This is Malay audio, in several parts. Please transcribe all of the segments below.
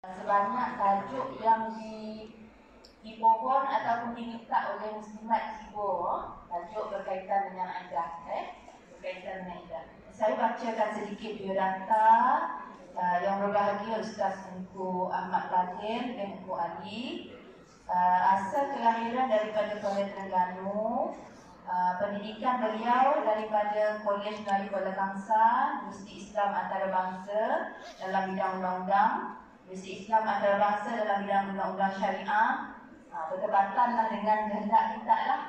Sebanyak tajuk yang dipohon ataupun diminta oleh muslimat ibu, tajuk berkaitan dengan aidah, berkaitan dengan aidah. Saya bacakan sedikit biodata yang berbahagia Ustaz Engku Ahmad Fadil dan Engku Ali. Asal kelahiran daripada Kuala Terengganu, pendidikan beliau daripada Kolej Melayu Kuala Kangsar, Universiti Islam Antarabangsa dalam bidang undang-undang, Universiti Islam Antarabangsa dalam bidang undang-undang syariah. Bertebatanlah dengan kehendak kita lah.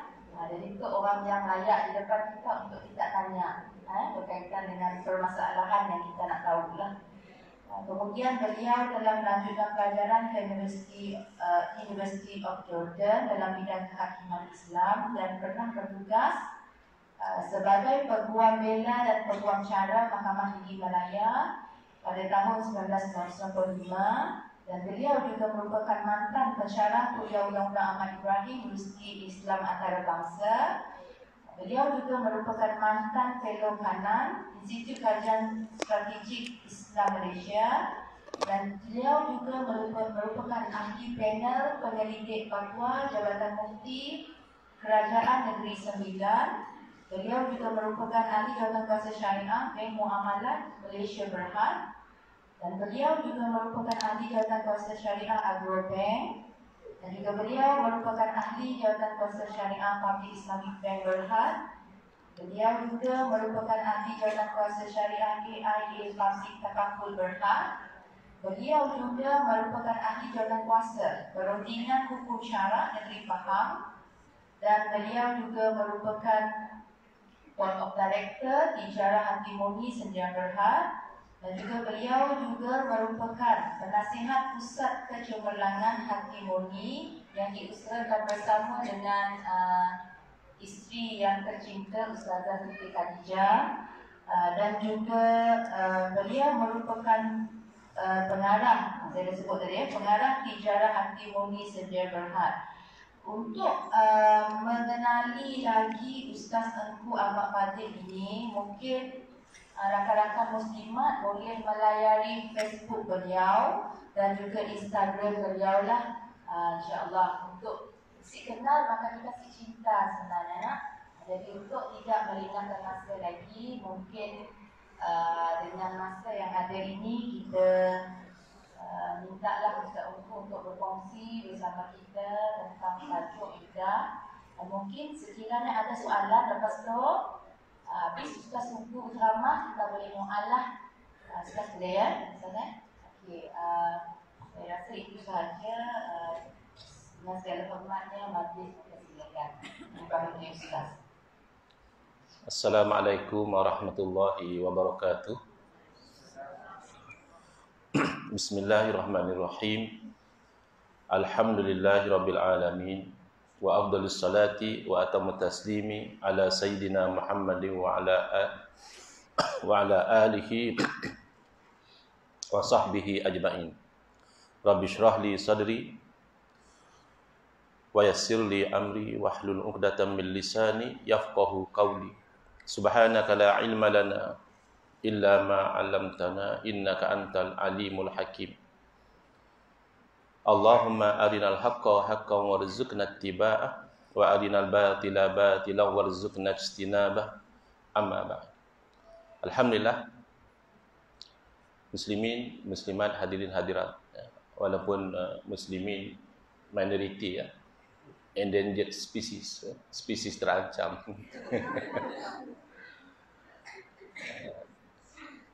Jadi itu orang yang layak di depan kita untuk kita tanya berkaitan dengan permasalahan yang kita nak tahu lah. Kemudian beliau telah melanjutkan pelajaran ke University of Jordan dalam bidang kehakiman Islam dan pernah bertugas sebagai peguam bela dan peguam cara Mahkamah Tinggi Malaya pada tahun 1995, dan beliau juga merupakan mantan pensyarah Kuliah Undang-Undang Ahmad Ibrahim Universiti Islam Antarabangsa. Beliau juga merupakan mantan fellow kanan Institut Kajian Strategik Islam Malaysia, dan beliau juga merupakan ahli panel penyelidik fatwa Jabatan Mufti Kerajaan Negeri Sembilan. Beliau juga merupakan ahli Jawatan Kuasa Syariah Bank Muamalat Malaysia Berhad, dan beliau juga merupakan ahli Jawatan Kuasa Syariah Agrobank, dan juga beliau merupakan ahli Jawatan Kuasa Syariah Public Islamic Bank Berhad. Beliau juga merupakan ahli Jawatan Kuasa Syariah AIA Public Takaful Berhad. Beliau juga merupakan ahli Jawatan Kuasa Perundingan Hukum Syarak Negeri Pahang, dan beliau juga merupakan Board of Director Tijarah Hakimoni Senja Berhad, dan juga beliau juga merupakan penasihat Pusat Kecemerlangan Hakimoni yang diusahakan bersama dengan isteri yang tercinta Ustazah Siti Khadijah, dan juga beliau merupakan pengarah, saya dah sebut tadi, pengarah Tijarah Hakimoni Senja Berhad. Untuk mengenali lagi Ustaz Engku Ahmad Fadil ini, mungkin rakan-rakan muslimat boleh melayari Facebook beliau dan juga Instagram beliau lah, insya-Allah. Untuk si kenal maka kita si cinta sebenarnya nak. Jadi untuk tidak melengahkan masa lagi, mungkin dengan masa yang ada ini kita mintalah Ustaz Engku untuk berkongsi bersama kita tentang tajuk aidah. Mungkin sekiranya ada soalan lepas tu habis Ustaz Engku ceramah, kita boleh mu'alah Ustaz boleh ya? Okey, saya rasa itu sahaja. Dengan segala hormatnya, majlis kita silakan. Terima kasih Ustaz. Assalamualaikum warahmatullahi wabarakatuh. Bismillahirrahmanirrahim. Alhamdulillahirabbil alamin. Wa afdhalus salati wa atamut taslimi ala sayyidina Muhammadin wa ala alihi wa sahbihi ajma'in. Rabbi shrah li sadri wa yassir li amri wahlul 'uqdatam min lisani yafqahu qawli. Subhanaka la ilma lana illa ma 'allamtana innaka antal alimul hakim. Allahumma arinal haqqa haqqan warzuqna ittiba'ah wa arinal batila batilan warzuqna ijtinabah. Amma ba'd. Alhamdulillah, muslimin, muslimat, hadirin hadirat, walaupun muslimin minoriti ya, endangered species, spesies terancam.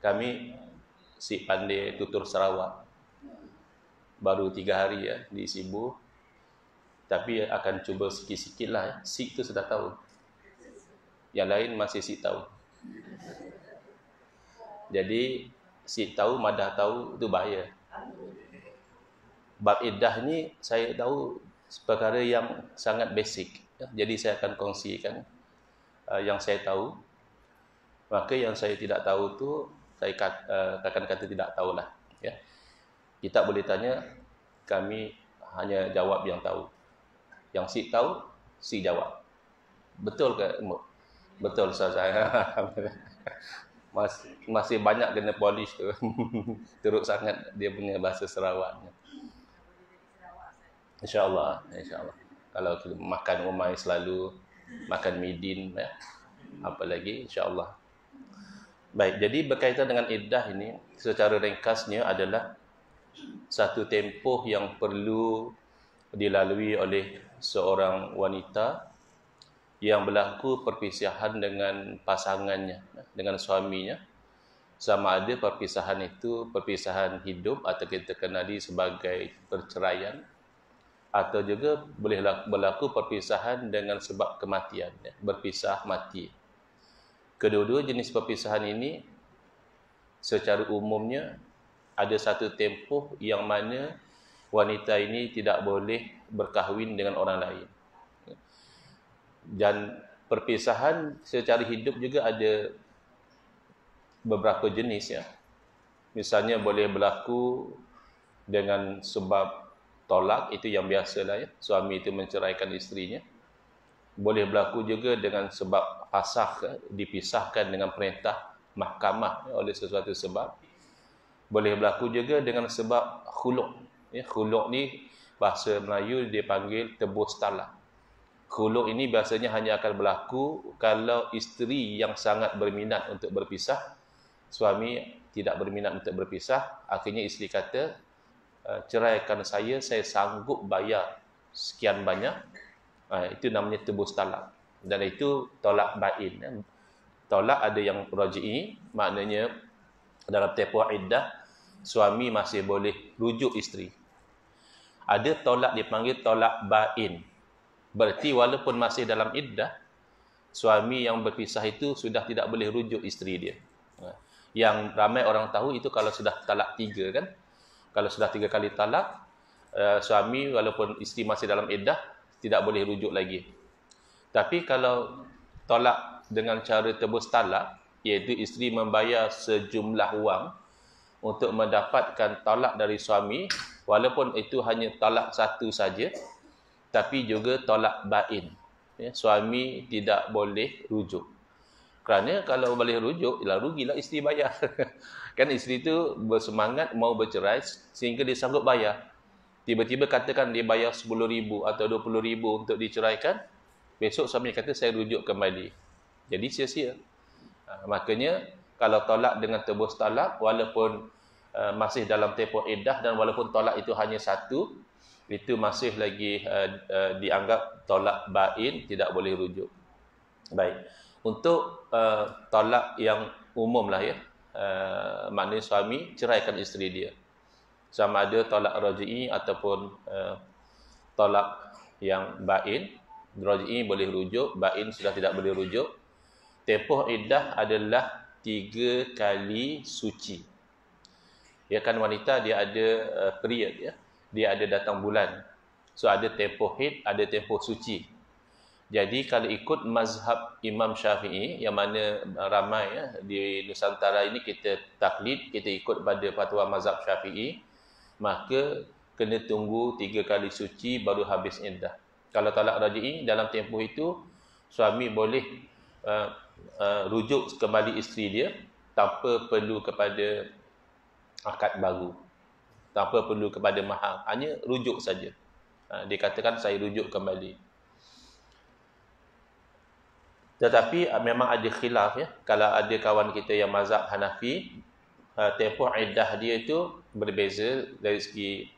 Kami si pandai tutur Sarawak baru 3 hari ya di Sibu, tapi akan cuba sikit-sikit lah ya. Sik tu sudah tahu, yang lain masih sik tahu. Jadi sik tahu, madah tahu itu bahaya. Bab iddah ni saya tahu perkara yang sangat basic ya. Jadi saya akan kongsikan yang saya tahu. Maka yang saya tidak tahu tu saya akan kata tidak tahulah ya. Kita boleh tanya, kami hanya jawab yang tahu. Yang si tahu, si jawab. Betul ke? Betul Ustaz. masih banyak kena polish tu. Teruk sangat dia punya bahasa Sarawaknya. InsyaAllah. Kalau kita makan umai selalu, makan midin, ya. Apa lagi, insyaAllah. Baik, jadi berkaitan dengan iddah ini, secara ringkasnya adalah satu tempoh yang perlu dilalui oleh seorang wanita yang berlaku perpisahan dengan pasangannya, dengan suaminya. Sama ada perpisahan itu perpisahan hidup atau kita kenali sebagai perceraian, atau juga boleh berlaku perpisahan dengan sebab kematian, berpisah mati. Kedua-dua jenis perpisahan ini secara umumnya ada satu tempoh yang mana wanita ini tidak boleh berkahwin dengan orang lain. Dan perpisahan secara hidup juga ada beberapa jenis, ya. Misalnya boleh berlaku dengan sebab tolak, itu yang biasalah, ya. Suami itu menceraikan isterinya. Boleh berlaku juga dengan sebab fasakh, dipisahkan dengan perintah mahkamah, ya, oleh sesuatu sebab. Boleh berlaku juga dengan sebab khuluk. Ya, khuluk ni bahasa Melayu dia panggil tebus talak. Khuluk ini biasanya hanya akan berlaku kalau isteri yang sangat berminat untuk berpisah, suami tidak berminat untuk berpisah. Akhirnya isteri kata, ceraikan saya sanggup bayar sekian banyak. Itu namanya tebus talak. Dan itu tolak bain. Tolak ada yang raj'i, maknanya dalam tempoh iddah suami masih boleh rujuk isteri. Ada tolak dipanggil tolak bain. Berarti walaupun masih dalam iddah, suami yang berpisah itu sudah tidak boleh rujuk isteri dia. Yang ramai orang tahu itu kalau sudah talak 3, kan. Kalau sudah 3 kali talak, suami walaupun isteri masih dalam iddah tidak boleh rujuk lagi. Tapi kalau tolak dengan cara tebus talak, iaitu isteri membayar sejumlah wang untuk mendapatkan talak dari suami, walaupun itu hanya talak 1 saja, tapi juga tolak bain. Ya, suami tidak boleh rujuk. Kerana kalau boleh rujuk, rugilah isteri bayar. Kan isteri itu bersemangat mau bercerai sehingga dia sanggup bayar. Tiba-tiba katakan dia bayar 10,000 atau 20,000 untuk diceraikan, besok suami kata saya rujuk kembali. Jadi sia-sia. Makanya kalau tolak dengan tebus talak, walaupun masih dalam tempoh iddah dan walaupun tolak itu hanya 1, itu masih lagi dianggap tolak bain, tidak boleh rujuk. Baik. Untuk tolak yang umum lah, ya. Maknanya suami ceraikan isteri dia. Sama ada tolak raj'i ataupun tolak yang bain. Raj'i boleh rujuk, bain sudah tidak boleh rujuk. Tempoh iddah adalah 3 kali suci. Ya, kan wanita dia ada period, ya. Dia ada datang bulan. So ada tempoh haid, ada tempoh suci. Jadi kalau ikut mazhab Imam Syafi'i, yang mana ramai, ya, di Nusantara ini kita taklid, kita ikut pada fatwa mazhab Syafi'i, maka kena tunggu 3 kali suci baru habis iddah. Kalau talak raj'i, dalam tempoh itu suami boleh rujuk kembali isteri dia tanpa perlu kepada akad baru, tanpa perlu kepada mahar, hanya rujuk saja. Dia katakan saya rujuk kembali. Tetapi memang ada khilaf, ya. Kalau ada kawan kita yang mazhab Hanafi, tempoh iddah dia itu berbeza dari segi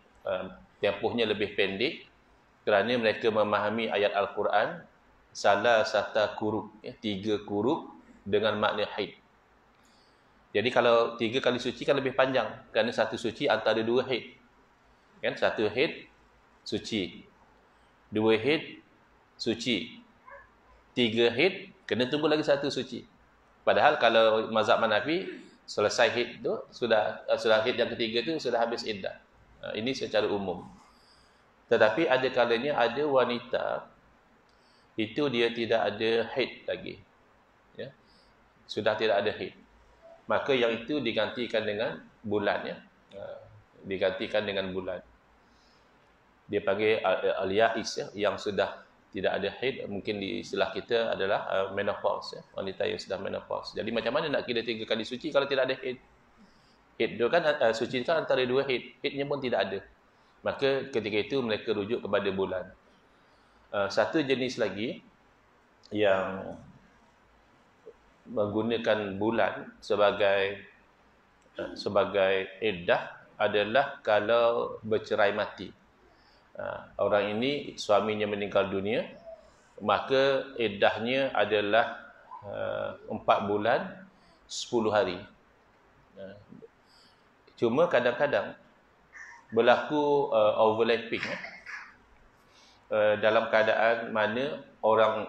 tempohnya lebih pendek, kerana mereka memahami ayat Al-Quran salah satu kurub, ya, 3 kurub dengan makna haid. Jadi kalau 3 kali suci kan lebih panjang, kerana 1 suci antara 2 haid. Kan 1 haid suci, 2 haid suci, 3 haid kena tunggu lagi 1 suci. Padahal kalau mazhab Hanafi, selesai haid tu sudah haid yang ketiga tu sudah habis iddah. Ini secara umum. Tetapi ada kalanya ada wanita itu dia tidak ada haid lagi, ya. Sudah tidak ada haid. Maka yang itu digantikan dengan bulan, ya. Digantikan dengan bulan. Dia panggil al-ya'is, ya, yang sudah tidak ada haid, mungkin di istilah kita adalah menopause, wanita yang sudah menopause. Jadi macam mana nak kira 3 kali suci kalau tidak ada haid? Haid itu kan suci kan antara 2 haid. Haidnya pun tidak ada. Maka ketika itu mereka rujuk kepada bulan. Satu jenis lagi yang menggunakan bulan sebagai iddah adalah kalau bercerai mati. Orang ini suaminya meninggal dunia, maka iddahnya adalah 4 bulan 10 hari. Cuma kadang-kadang berlaku overlapping dalam keadaan mana orang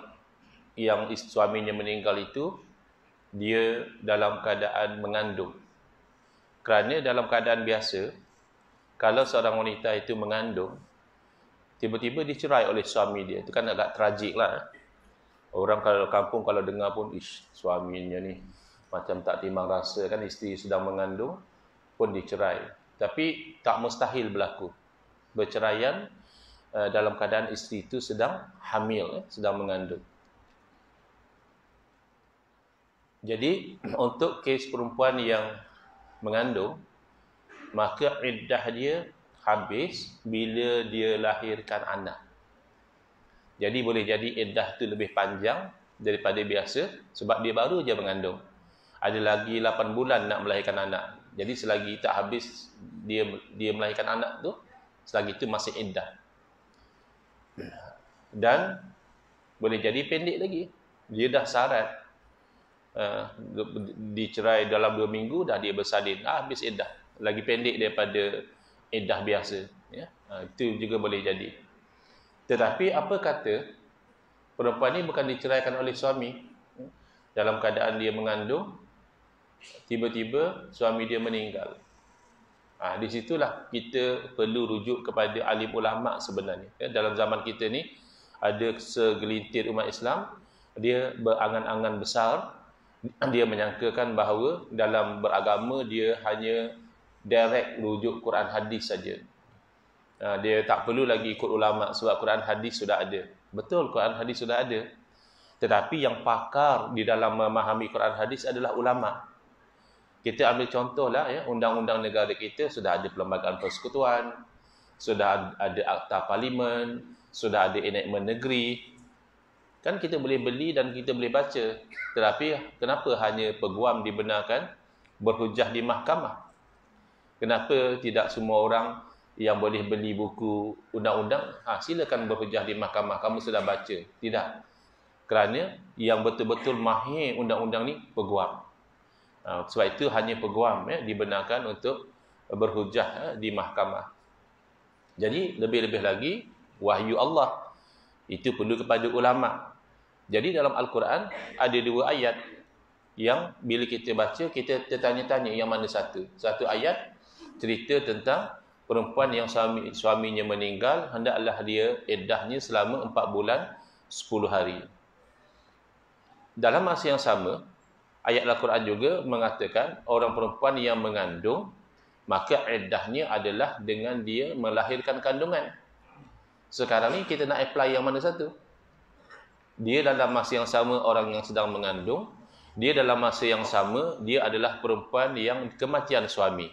yang suaminya meninggal itu dia dalam keadaan mengandung. Kerana dalam keadaan biasa, kalau seorang wanita itu mengandung, tiba-tiba dicerai oleh suami dia, itu kan agak tragik lah. Orang kalau kampung kalau dengar pun, suaminya ni macam tak timbang rasa kan, isteri sedang mengandung pun dicerai. Tapi tak mustahil berlaku berceraian dalam keadaan isteri itu sedang hamil, sedang mengandung. Jadi untuk kes perempuan yang mengandung, maka iddah dia habis bila dia lahirkan anak. Jadi boleh jadi iddah tu lebih panjang daripada biasa sebab dia baru je mengandung. Ada lagi 8 bulan nak melahirkan anak. Jadi selagi tak habis dia melahirkan anak tu, selagi itu masih iddah. Dan boleh jadi pendek lagi. Dia dah syarat dicerai dalam 2 minggu dah dia bersalin, habis iddah. Lagi pendek daripada iddah biasa, ya. Itu juga boleh jadi. Tetapi apa kata perempuan ni bukan diceraikan oleh suami, dalam keadaan dia mengandung, tiba-tiba suami dia meninggal. Di situlah kita perlu rujuk kepada alim ulama sebenarnya. Ya, dalam zaman kita ni ada segelintir umat Islam, dia berangan-angan besar, dia menyangkakan bahawa dalam beragama dia hanya direct rujuk Quran hadis saja. Dia tak perlu lagi ikut ulama sebab Quran hadis sudah ada. Betul, Quran hadis sudah ada. Tetapi yang pakar di dalam memahami Quran hadis adalah ulama. Kita ambil contohlah, ya, undang-undang negara kita sudah ada Perlembagaan Persekutuan, sudah ada Akta Parlimen, sudah ada enactment negeri. Kan kita boleh beli dan kita boleh baca. Tetapi kenapa hanya peguam dibenarkan berhujah di mahkamah? Kenapa tidak semua orang yang boleh beli buku undang-undang, silakan berhujah di mahkamah, kamu sudah baca? Tidak. Kerana yang betul-betul mahir undang-undang ni peguam. Sebab itu hanya peguam, ya, dibenarkan untuk berhujah di mahkamah. Jadi lebih-lebih lagi wahyu Allah itu perlu kepada ulama. Jadi dalam Al-Quran ada 2 ayat yang bila kita baca kita tertanya-tanya yang mana satu. Satu ayat cerita tentang perempuan yang suaminya meninggal, hendaklah dia iddahnya selama 4 bulan 10 hari. Dalam masa yang sama, ayat Al-Quran juga mengatakan orang perempuan yang mengandung, maka iddahnya adalah dengan dia melahirkan kandungan. Sekarang ni kita nak apply yang mana satu? Dia dalam masa yang sama orang yang sedang mengandung, dia dalam masa yang sama dia adalah perempuan yang kematian suami.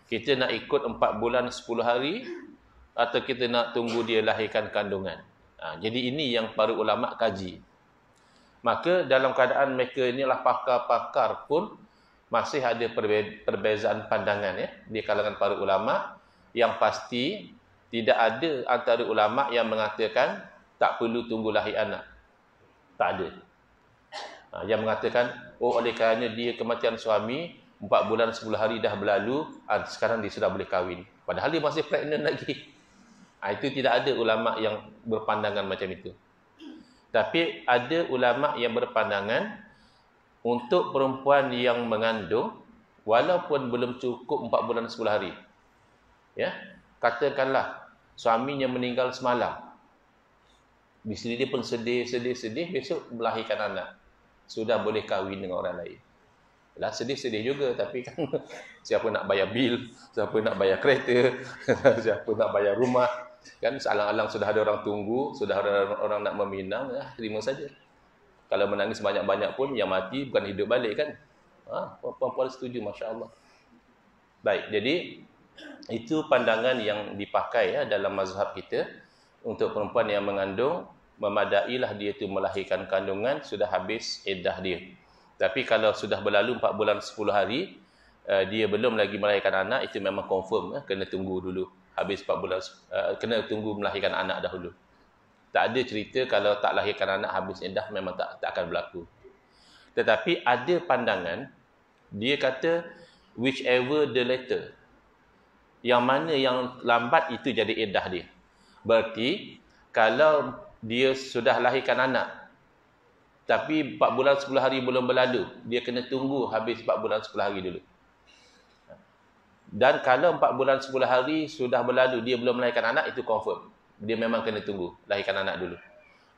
Kita nak ikut 4 bulan 10 hari atau kita nak tunggu dia lahirkan kandungan? Jadi ini yang para ulama kaji. Maka dalam keadaan mereka inilah pakar-pakar pun masih ada perbezaan pandangan, ya, di kalangan para ulama. Yang pasti tidak ada antara ulama yang mengatakan tak perlu tunggu lahir anak. Tak ada. Yang mengatakan oleh kerana dia kematian suami 4 bulan 10 hari dah berlalu, sekarang dia sudah boleh kahwin, padahal dia masih pregnant lagi. Itu tidak ada ulama yang berpandangan macam itu. Tapi ada ulama yang berpandangan untuk perempuan yang mengandung walaupun belum cukup 4 bulan 10 hari. Ya, katakanlah suaminya meninggal semalam. Isteri dia pun sedih, besok melahirkan anak. Sudah boleh kahwin dengan orang lain. Lah sedih-sedih juga, tapi kan siapa nak bayar bil, siapa nak bayar kereta, siapa nak bayar rumah. Kan alang-alang sudah ada orang tunggu, sudah ada orang nak meminang, terima saja. Kalau menangis banyak-banyak pun yang mati bukan hidup balik kan. Puan-puan setuju, masya-Allah. Baik, jadi itu pandangan yang dipakai dalam mazhab kita untuk perempuan yang mengandung, memadailah dia itu melahirkan kandungan sudah habis iddah dia. Tapi kalau sudah berlalu 4 bulan 10 hari, dia belum lagi melahirkan anak, itu memang confirm, kena tunggu dulu. Habis 4 bulan, kena tunggu melahirkan anak dahulu. Tak ada cerita kalau tak lahirkan anak habis iddah, memang tak akan berlaku. Tetapi ada pandangan, dia kata whichever the later, yang mana yang lambat itu jadi iddah dia. Berarti kalau dia sudah lahirkan anak tapi 4 bulan 10 hari belum berlalu, dia kena tunggu habis 4 bulan 10 hari dulu. Dan kalau 4 bulan 10 hari sudah berlalu, dia belum melahirkan anak, itu confirm. Dia memang kena tunggu lahirkan anak dulu.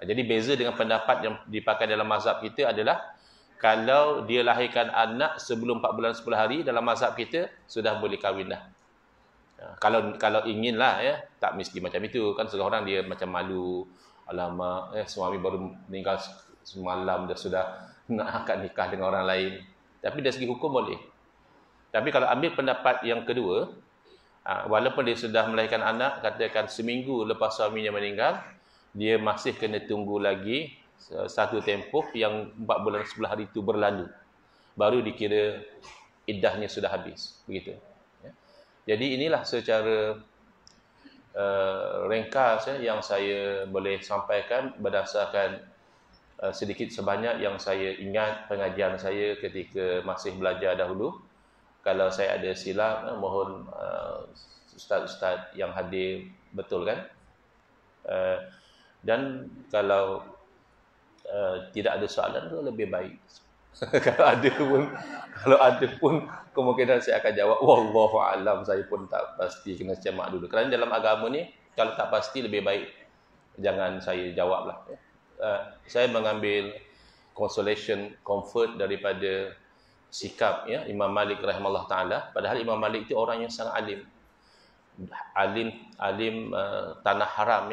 Jadi beza dengan pendapat yang dipakai dalam mazhab kita adalah kalau dia lahirkan anak sebelum 4 bulan 10 hari, dalam mazhab kita sudah boleh kahwin dah. Kalau inginlah tak mesti macam itu kan. Setengah orang dia macam malu, alamak suami baru meninggal semalam dah sudah nak akad nikah dengan orang lain. Tapi dari segi hukum boleh. Tapi kalau ambil pendapat yang kedua, walaupun dia sudah melahirkan anak, katakan seminggu lepas suaminya meninggal, dia masih kena tunggu lagi satu tempoh yang 4 bulan 10 hari itu berlalu, baru dikira iddahnya sudah habis. Begitu. Jadi inilah secara ringkas yang saya boleh sampaikan berdasarkan sedikit sebanyak yang saya ingat pengajian saya ketika masih belajar dahulu. Kalau saya ada silap, mohon ustaz-ustaz yang hadir betulkan. Dan kalau tidak ada soalan tu lebih baik. Kalau ada pun kemungkinan saya akan jawab wallahu alam, saya pun tak pasti, kena cemak dulu. Kerana dalam agama ni kalau tak pasti lebih baik jangan saya jawablah. Saya mengambil consolation, comfort daripada sikap Imam Malik rahimahullah taala. Padahal Imam Malik itu orang yang sangat alim tanah haram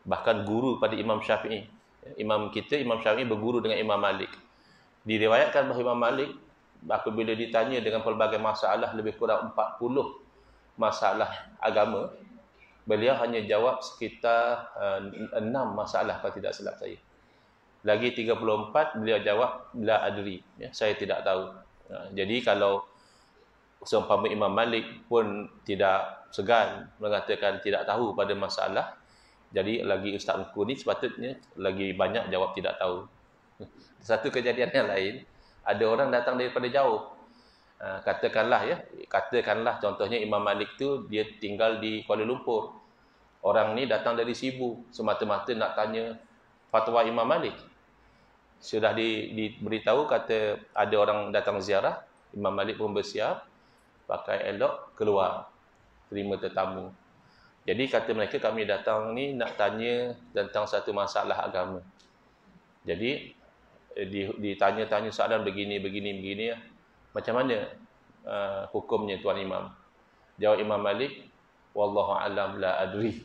bahkan guru pada Imam Syafi'i. Imam Syafi'i berguru dengan Imam Malik. Diriwayatkan bahawa Imam Malik apabila ditanya dengan pelbagai masalah, lebih kurang 40 masalah agama, beliau hanya jawab sekitar 6 masalah kalau tidak silap saya. Lagi 34 beliau jawab la adri, saya tidak tahu. Jadi kalau seumpama Imam Malik pun tidak segan mengatakan tidak tahu pada masalah, jadi lagi Ustaz Engku ni sepatutnya lagi banyak jawab tidak tahu. Satu kejadian yang lain, ada orang datang daripada jauh. Katakanlah contohnya Imam Malik tu dia tinggal di Kuala Lumpur. Orang ni datang dari Sibu semata-mata nak tanya fatwa Imam Malik. Sudah diberitahu, kata ada orang datang ziarah, Imam Malik pun bersiap, pakai elok, keluar terima tetamu. Jadi kata mereka, kami datang ni nak tanya tentang satu masalah agama. Jadi ditanya-tanya soalan begini. Macam mana hukumnya Tuan Imam? Jawab Imam Malik, wallahu alam la adri.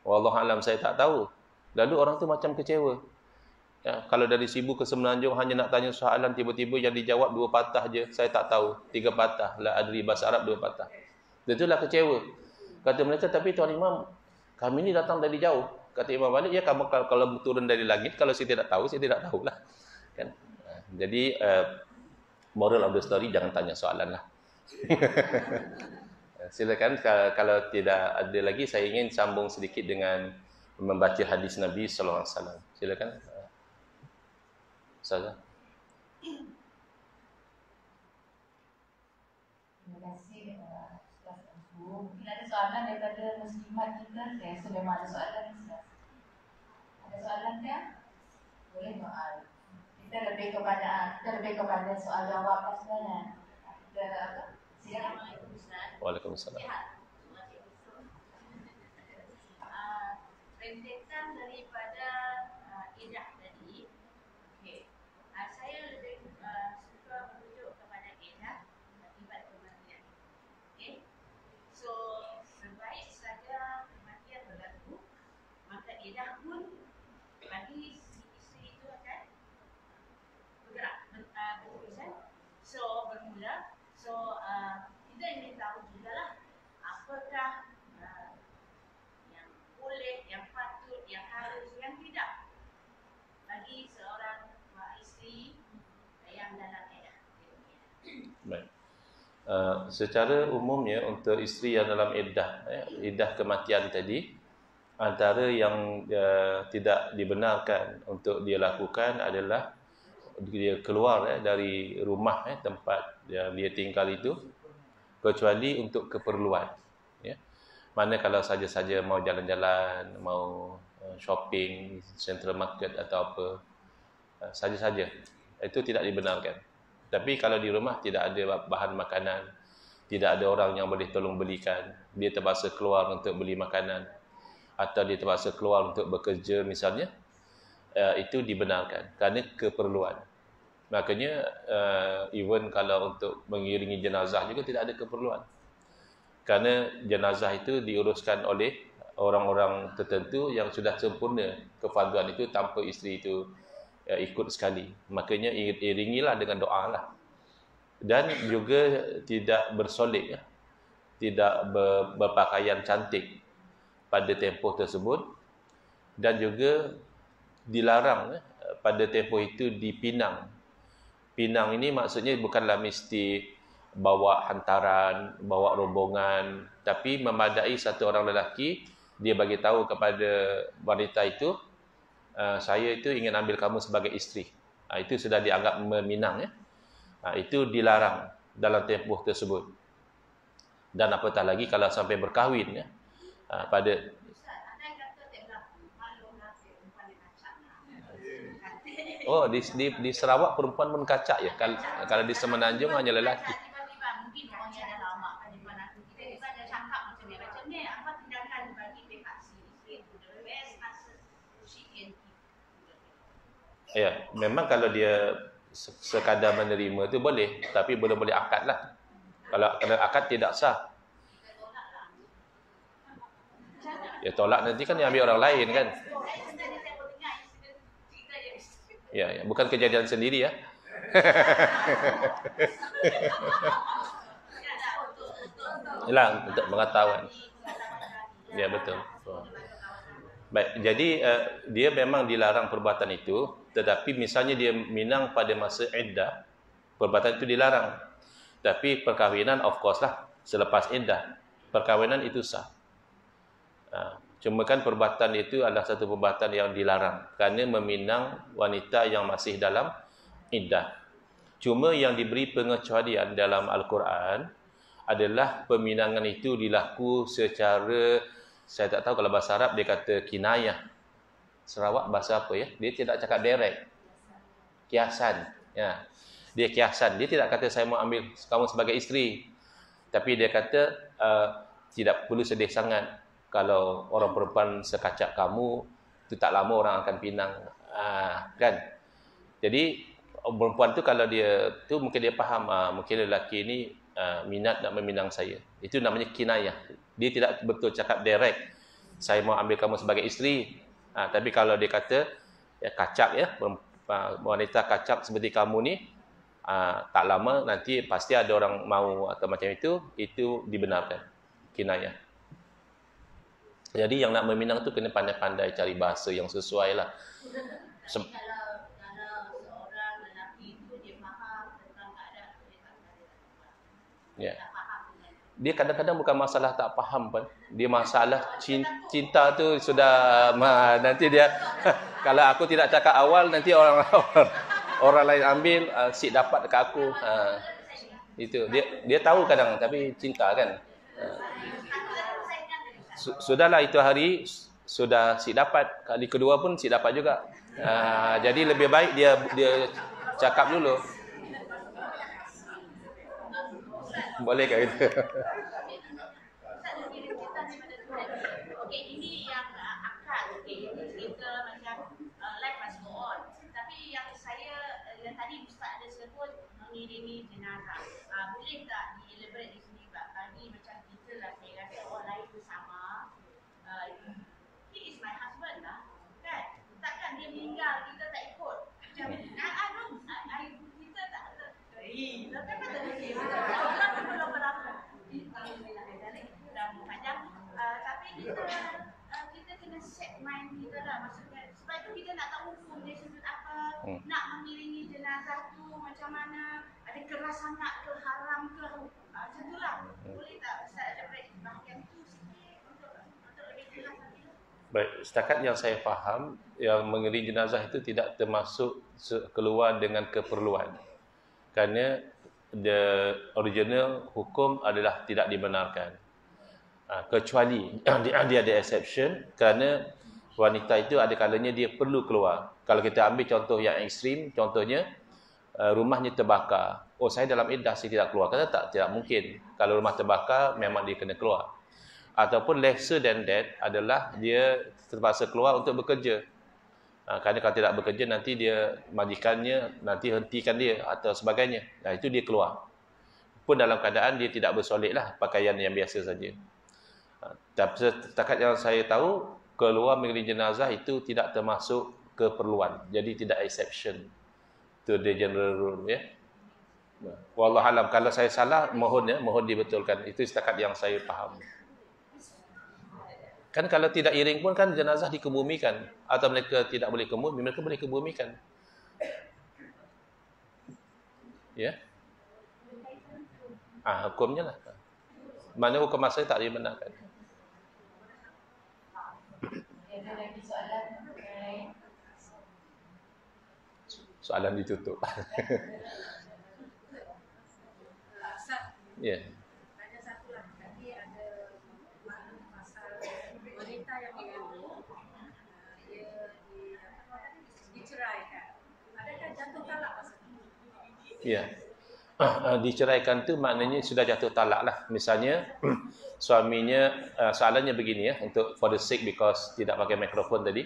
Wallahu alam, saya tak tahu. Lalu orang tu macam kecewa. Kalau dari Sibu ke Semenanjung hanya nak tanya soalan, tiba-tiba yang dijawab 2 patah je, saya tak tahu. 3 patah, la adri bahasa Arab 2 patah. Itulah kecewa. Kata mereka, tapi Tuan Imam, kami ni datang dari jauh. Kata Imam Malik, ya kamu kalau turun dari langit, kalau saya tidak tahu, saya tidak tahulah. Kan? Jadi moral of the story, jangan tanya soalan lah. Silakan, kalau tidak ada lagi, saya ingin sambung sedikit dengan membaca hadis Nabi sallallahu alaihi wasallam. Silakan. Ustazah. Terima kasih Ustaz Abu. Mungkin ada soalan daripada muslimat kita. Saya rasa memang ada soalan, Ustaz. Ada soalan kan? Boleh soal. Kita lebih kepada soal jawab apa sebenarnya. Kita apa? Silakan Ustaz. Waalaikumsalam. Rentetan daripada iddah tadi. Okey. Saya lebih suka merujuk kepada iddah akibat kematian. Okey. So sebaik saja kematian Secara umumnya untuk isteri yang dalam iddah kematian tadi, antara yang tidak dibenarkan untuk dia lakukan adalah dia keluar dari rumah tempat yang dia tinggal itu, kecuali untuk keperluan. Ya. Mana kalau saja-saja mau jalan-jalan, mau shopping, central market atau apa, saja-saja, itu tidak dibenarkan. Tapi kalau di rumah tidak ada bahan makanan, tidak ada orang yang boleh tolong belikan, dia terpaksa keluar untuk beli makanan, atau dia terpaksa keluar untuk bekerja misalnya, itu dibenarkan kerana keperluan. Makanya even kalau untuk mengiringi jenazah juga tidak ada keperluan, kerana jenazah itu diuruskan oleh orang-orang tertentu yang sudah sempurna kefarduan itu tanpa isteri itu ikut sekali. Makanya iringilah dengan doa lah. Dan juga tidak bersolek, tidak berpakaian cantik pada tempoh tersebut, dan juga dilarang pada tempoh itu dipinang. Pinang ini maksudnya bukanlah mesti bawa hantaran, bawa rombongan, tapi memadai satu orang lelaki, dia bagi tahu kepada wanita itu, saya itu ingin ambil kamu sebagai isteri. Itu sudah dianggap meminang, ya. Itu dilarang dalam tempoh tersebut. Dan apatah lagi kalau sampai berkahwin, ya. Pada di Sarawak perempuan pun kacak ya. Kalau di Semenanjung hanya lelaki. Mungkin orangnya dah lama pada mana kita ada cakap macam ni apa tindakan bagi pihak si itu the best answer she can give. Ya, memang kalau dia sekadar menerima tu boleh, tapi belum boleh akad lah. Kalau akad tidak sah, ya tolak nanti kan diambil orang lain kan. Ya, bukan kejadian sendiri ya. Yalah, untuk pengetahuan. Ya, betul. Baik, jadi dia memang dilarang perbuatan itu, tetapi misalnya dia minang pada masa iddah, perbuatan itu dilarang. Tapi perkahwinan of course lah, selepas iddah, perkahwinan itu sah. Cuma kan perbuatan itu adalah satu perbuatan yang dilarang kerana meminang wanita yang masih dalam iddah. Cuma yang diberi pengecualian dalam Al-Quran adalah peminangan itu dilaku secara, saya tak tahu kalau bahasa Arab dia kata kinayah. Sarawak bahasa apa ya? Dia tidak cakap direct. Kiasan. Ya. Dia kiasan. Dia tidak kata saya mau ambil kamu sebagai isteri. Tapi dia kata tidak perlu sedih sangat kalau orang perempuan sekacak kamu, itu tak lama orang akan pinang. Kan? Jadi perempuan tu kalau dia tu mungkin dia faham mungkin lelaki ni minat nak meminang saya. Itu namanya kinayah. Dia tidak betul cakap direct, saya mau ambil kamu sebagai isteri. Tapi kalau dia kata ya, kacak ya, wanita kacak seperti kamu ni, tak lama nanti pasti ada orang mau atau macam itu dibenarkan. Kinayah. Jadi yang nak meminang tu kena pandai-pandai cari bahasa yang sesuai lah. Kalau seorang lelaki itu dia faham tentang keadaan dia tak ada. Ya. Dia kadang-kadang bukan masalah tak faham pun. Dia masalah cinta tu sudah nanti dia kalau aku tidak cakap awal nanti orang lain ambil sik dapat dekat aku. Itu dia tahu kadang tapi cinta kan. Sudahlah itu hari sudah sik dapat, kali kedua pun sik dapat juga. Jadi lebih baik dia cakap dulu. Boleh ke gitu? Okey, ini yang akad. Okey, ini cerita macam life must go on. Tapi yang yang tadi Ustaz ada sebut mengiringi jenazah. Boleh tak di-elaborate di sini Pak? Tadi macam kita lah, saya rasa orang lain tu sama. He is my husband lah. Kan? Takkan dia meninggal, kita tak ikut. Macam, kita tak ada. Lepas kata dia, orang pun belum berapa. Dah panjang. Tapi kita kena set mind kita lah. Maksudnya, sebab itu kita nak tahu hukum dia sebut apa. Nak mengiringi jenazah tu macam mana. Ada keras sangat ke, haram ke. macam itulah. Boleh tak Ustaz ada bahagian itu sikit untuk lebih jelas lagi? Baik, setakat yang saya faham, yang mengiring jenazah itu tidak termasuk keluar dengan keperluan. Kerana the original hukum adalah tidak dibenarkan. Kecuali dia ada exception, kerana wanita itu ada kalanya dia perlu keluar. Kalau kita ambil contoh yang ekstrim, contohnya rumahnya terbakar. Oh, saya dalam iddah saya tidak keluar. Kata tidak mungkin. Kalau rumah terbakar memang dia kena keluar. Ataupun lesser than that adalah dia terpaksa keluar untuk bekerja. Kerana kalau tidak bekerja nanti dia majikannya nanti hentikan dia atau sebagainya. Itu dia keluar. Pun dalam keadaan dia tidak bersolek lah, pakaian yang biasa saja. Tapi setakat yang saya tahu, keluar mengiring jenazah itu tidak termasuk keperluan. Jadi tidak exception to the general rule, ya. Wallahualam, kalau saya salah mohon dibetulkan. Itu setakat yang saya faham. Kan kalau tidak iring pun kan jenazah dikebumikan, atau mereka tidak boleh kebumi, mereka boleh kebumikan. Ya. Hukumnya lah. Mana hukum asal tak dibenarkan. Ada lagi soalan? Soalan ditutup. Ya. Ada satu lah, tadi ada maklum pasal wanita yang mengandung, dia diceraikan. Adakah jatuh talak pasal itu? Ya. Diceraikan tu maknanya sudah jatuh talak lah. Misalnya suaminya, soalannya begini ya, untuk for the sake, because tidak pakai mikrofon tadi,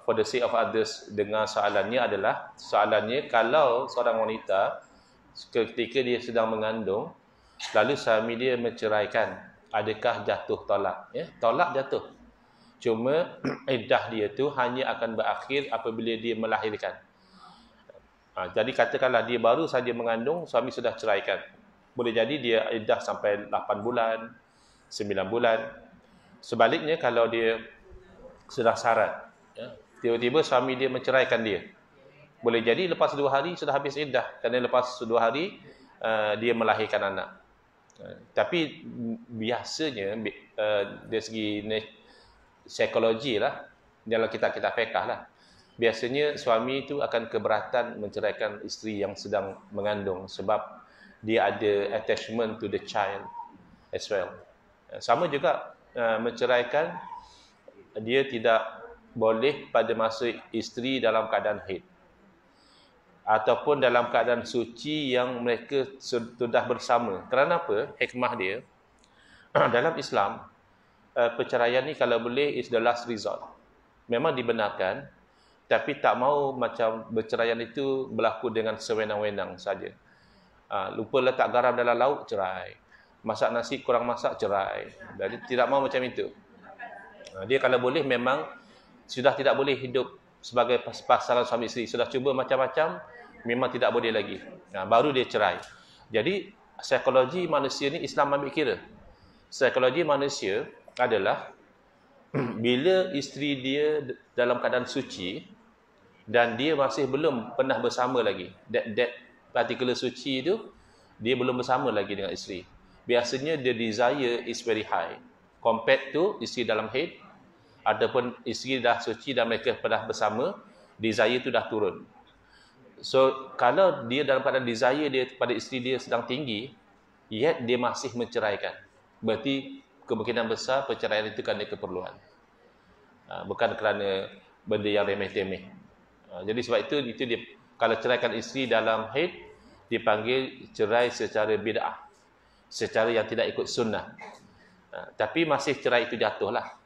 for the sake of others, dengar soalannya adalah, soalannya kalau seorang wanita ketika dia sedang mengandung lalu suami dia menceraikan, adakah jatuh talak? Ya, talak jatuh. Cuma iddah dia tu hanya akan berakhir apabila dia melahirkan. Jadi katakanlah dia baru saja mengandung, suami sudah ceraikan. Boleh jadi dia iddah sampai 8 bulan, 9 bulan. Sebaliknya kalau dia sudah syarat, ya, tiba-tiba suami dia menceraikan dia, boleh jadi lepas 2 hari sudah habis iddah, kerana lepas 2 hari dia melahirkan anak. Tapi biasanya dari segi psikologi lah, dalam kitab-kitab fiqh lah, biasanya suami itu akan keberatan menceraikan isteri yang sedang mengandung sebab dia ada attachment to the child as well. Sama juga menceraikan, dia tidak boleh pada masa isteri dalam keadaan haid ataupun dalam keadaan suci yang mereka sudah bersama. Kerana apa? Hikmah dia dalam Islam, perceraian ni kalau boleh is the last resort. Memang dibenarkan, tapi tak mau macam berceraian itu berlaku dengan sewenang-wenang saja. Lupa letak garam dalam lauk, cerai. Masak nasi kurang masak, cerai. Jadi tidak mau macam itu. Dia kalau boleh memang sudah tidak boleh hidup sebagai pasangan suami isteri. Sudah cuba macam-macam, memang tidak boleh lagi. Baru dia cerai. Jadi psikologi manusia ni Islam ambil kira. Psikologi manusia adalah bila isteri dia dalam keadaan suci dan dia masih belum pernah bersama lagi, that particular suci itu, dia belum bersama lagi dengan isteri, biasanya the desire is very high compared to isteri dalam haid. Adapun isteri dah suci dan mereka pernah bersama, desire itu dah turun. So kalau dia dalam keadaan desire dia pada isteri dia sedang tinggi, yet dia masih menceraikan, berarti kemungkinan besar perceraian itu kerana keperluan, bukan kerana benda yang remeh-temeh. Jadi sebab itu dia, kalau ceraikan isteri dalam haid dipanggil cerai secara bid'ah, secara yang tidak ikut sunnah. Tapi masih cerai itu jatuhlah.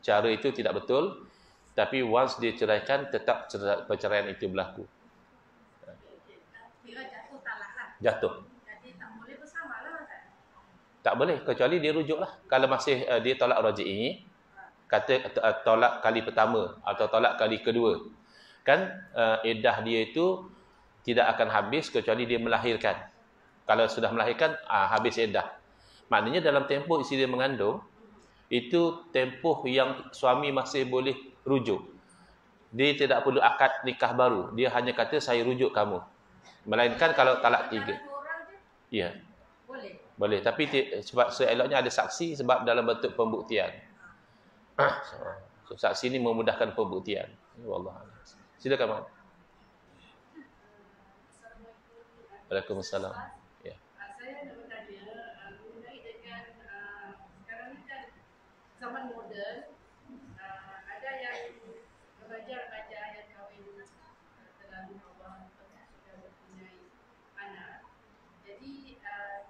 Cara itu tidak betul, tapi once dia ceraikan tetap perceraian itu berlaku. Kira jatuh talak lah. Jatuh. Jadi tak boleh bersama lah, Ustaz? Tak boleh, kecuali dia rujuklah. Kalau masih dia tolak raji'i, kata tolak kali pertama atau tolak kali kedua, kan iddah dia itu tidak akan habis kecuali dia melahirkan. Kalau sudah melahirkan, habis iddah. Maknanya dalam tempoh isteri dia mengandung, itu tempoh yang suami masih boleh rujuk. Dia tidak perlu akad nikah baru. Dia hanya kata saya rujuk kamu. Melainkan kalau talak 3. Ada 2 orang je? Ya. Boleh. Boleh, tapi sebab seeloknya ada saksi sebab dalam bentuk pembuktian. So, saksi ni memudahkan pembuktian. Wallahu a'lam. Silakan, Mak. Waalaikumsalam. Ya. Saya nak bertanya mengenai dengan sekarang ni kan zaman moden, ada yang remaja-remaja yang kahwin terlalu awal sudah mempunyai anak, jadi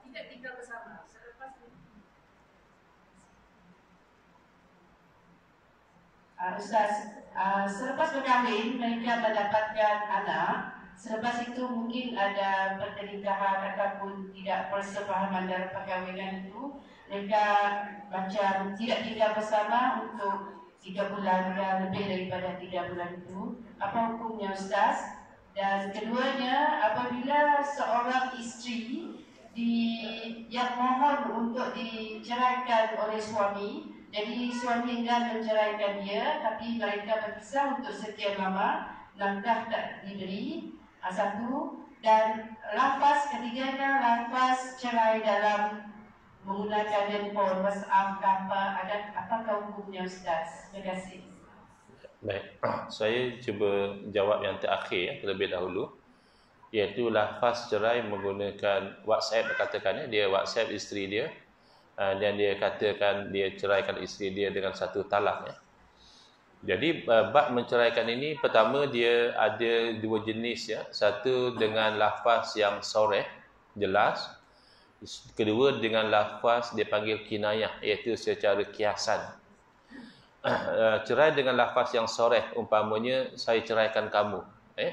tidak tinggal bersama selepas Ustaz, selepas berkahwin mereka mendapatkan anak. Selepas itu mungkin ada pertelingkahan ataupun tidak persefahaman dalam perkahwinan itu. Mereka macam tidak tinggal bersama untuk 3 bulan dan lebih daripada 3 bulan itu. Apa hukumnya, Ustaz? Dan keduanya, apabila seorang isteri yang mohon untuk diceraikan oleh suami, jadi suami enggan menceraikan dia, tapi mereka berpisah untuk sekian lama, nafkah tak diberi. Satu, dan lafaz ketiganya lafaz cerai dalam menggunakan handphone, WhatsApp, apakah hukumnya, Ustaz? Terima kasih. Baik, saya cuba jawab yang terakhir terlebih dahulu, iaitu lafaz cerai menggunakan WhatsApp. Katakan dia WhatsApp isteri dia, dan dia katakan dia ceraikan isteri dia dengan satu talak. Jadi bab menceraikan ini, pertama dia ada 2 jenis ya. Satu dengan lafaz yang soreh, jelas. Kedua dengan lafaz dia panggil kinayah, iaitu secara kiasan. Cerai dengan lafaz yang soreh, umpamanya saya ceraikan kamu.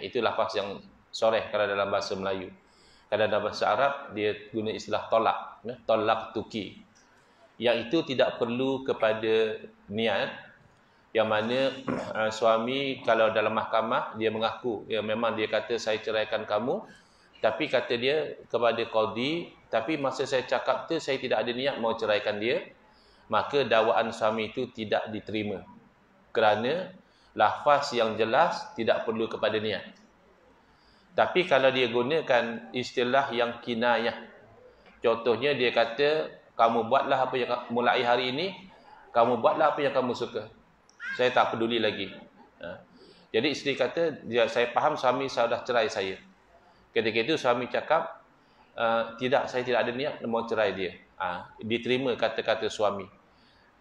Itu lafaz yang soreh kalau dalam bahasa Melayu. Kalau dalam bahasa Arab dia guna istilah tolak, tolak tuki. Yang itu tidak perlu kepada niat. Yang mana suami kalau dalam mahkamah dia mengaku, memang dia kata saya ceraikan kamu, tapi kata dia kepada qadi, tapi masa saya cakap tu saya tidak ada niat mau ceraikan dia, maka dakwaan suami itu tidak diterima. Kerana lafaz yang jelas tidak perlu kepada niat. Tapi kalau dia gunakan istilah yang kinayah, contohnya dia kata kamu buatlah apa yang mulai hari ini, kamu buatlah apa yang kamu suka, saya tak peduli lagi. Jadi isteri kata, saya faham suami saya dah cerai saya. Ketika itu suami cakap, tidak, saya tidak ada niat mau cerai dia. Diterima kata-kata suami.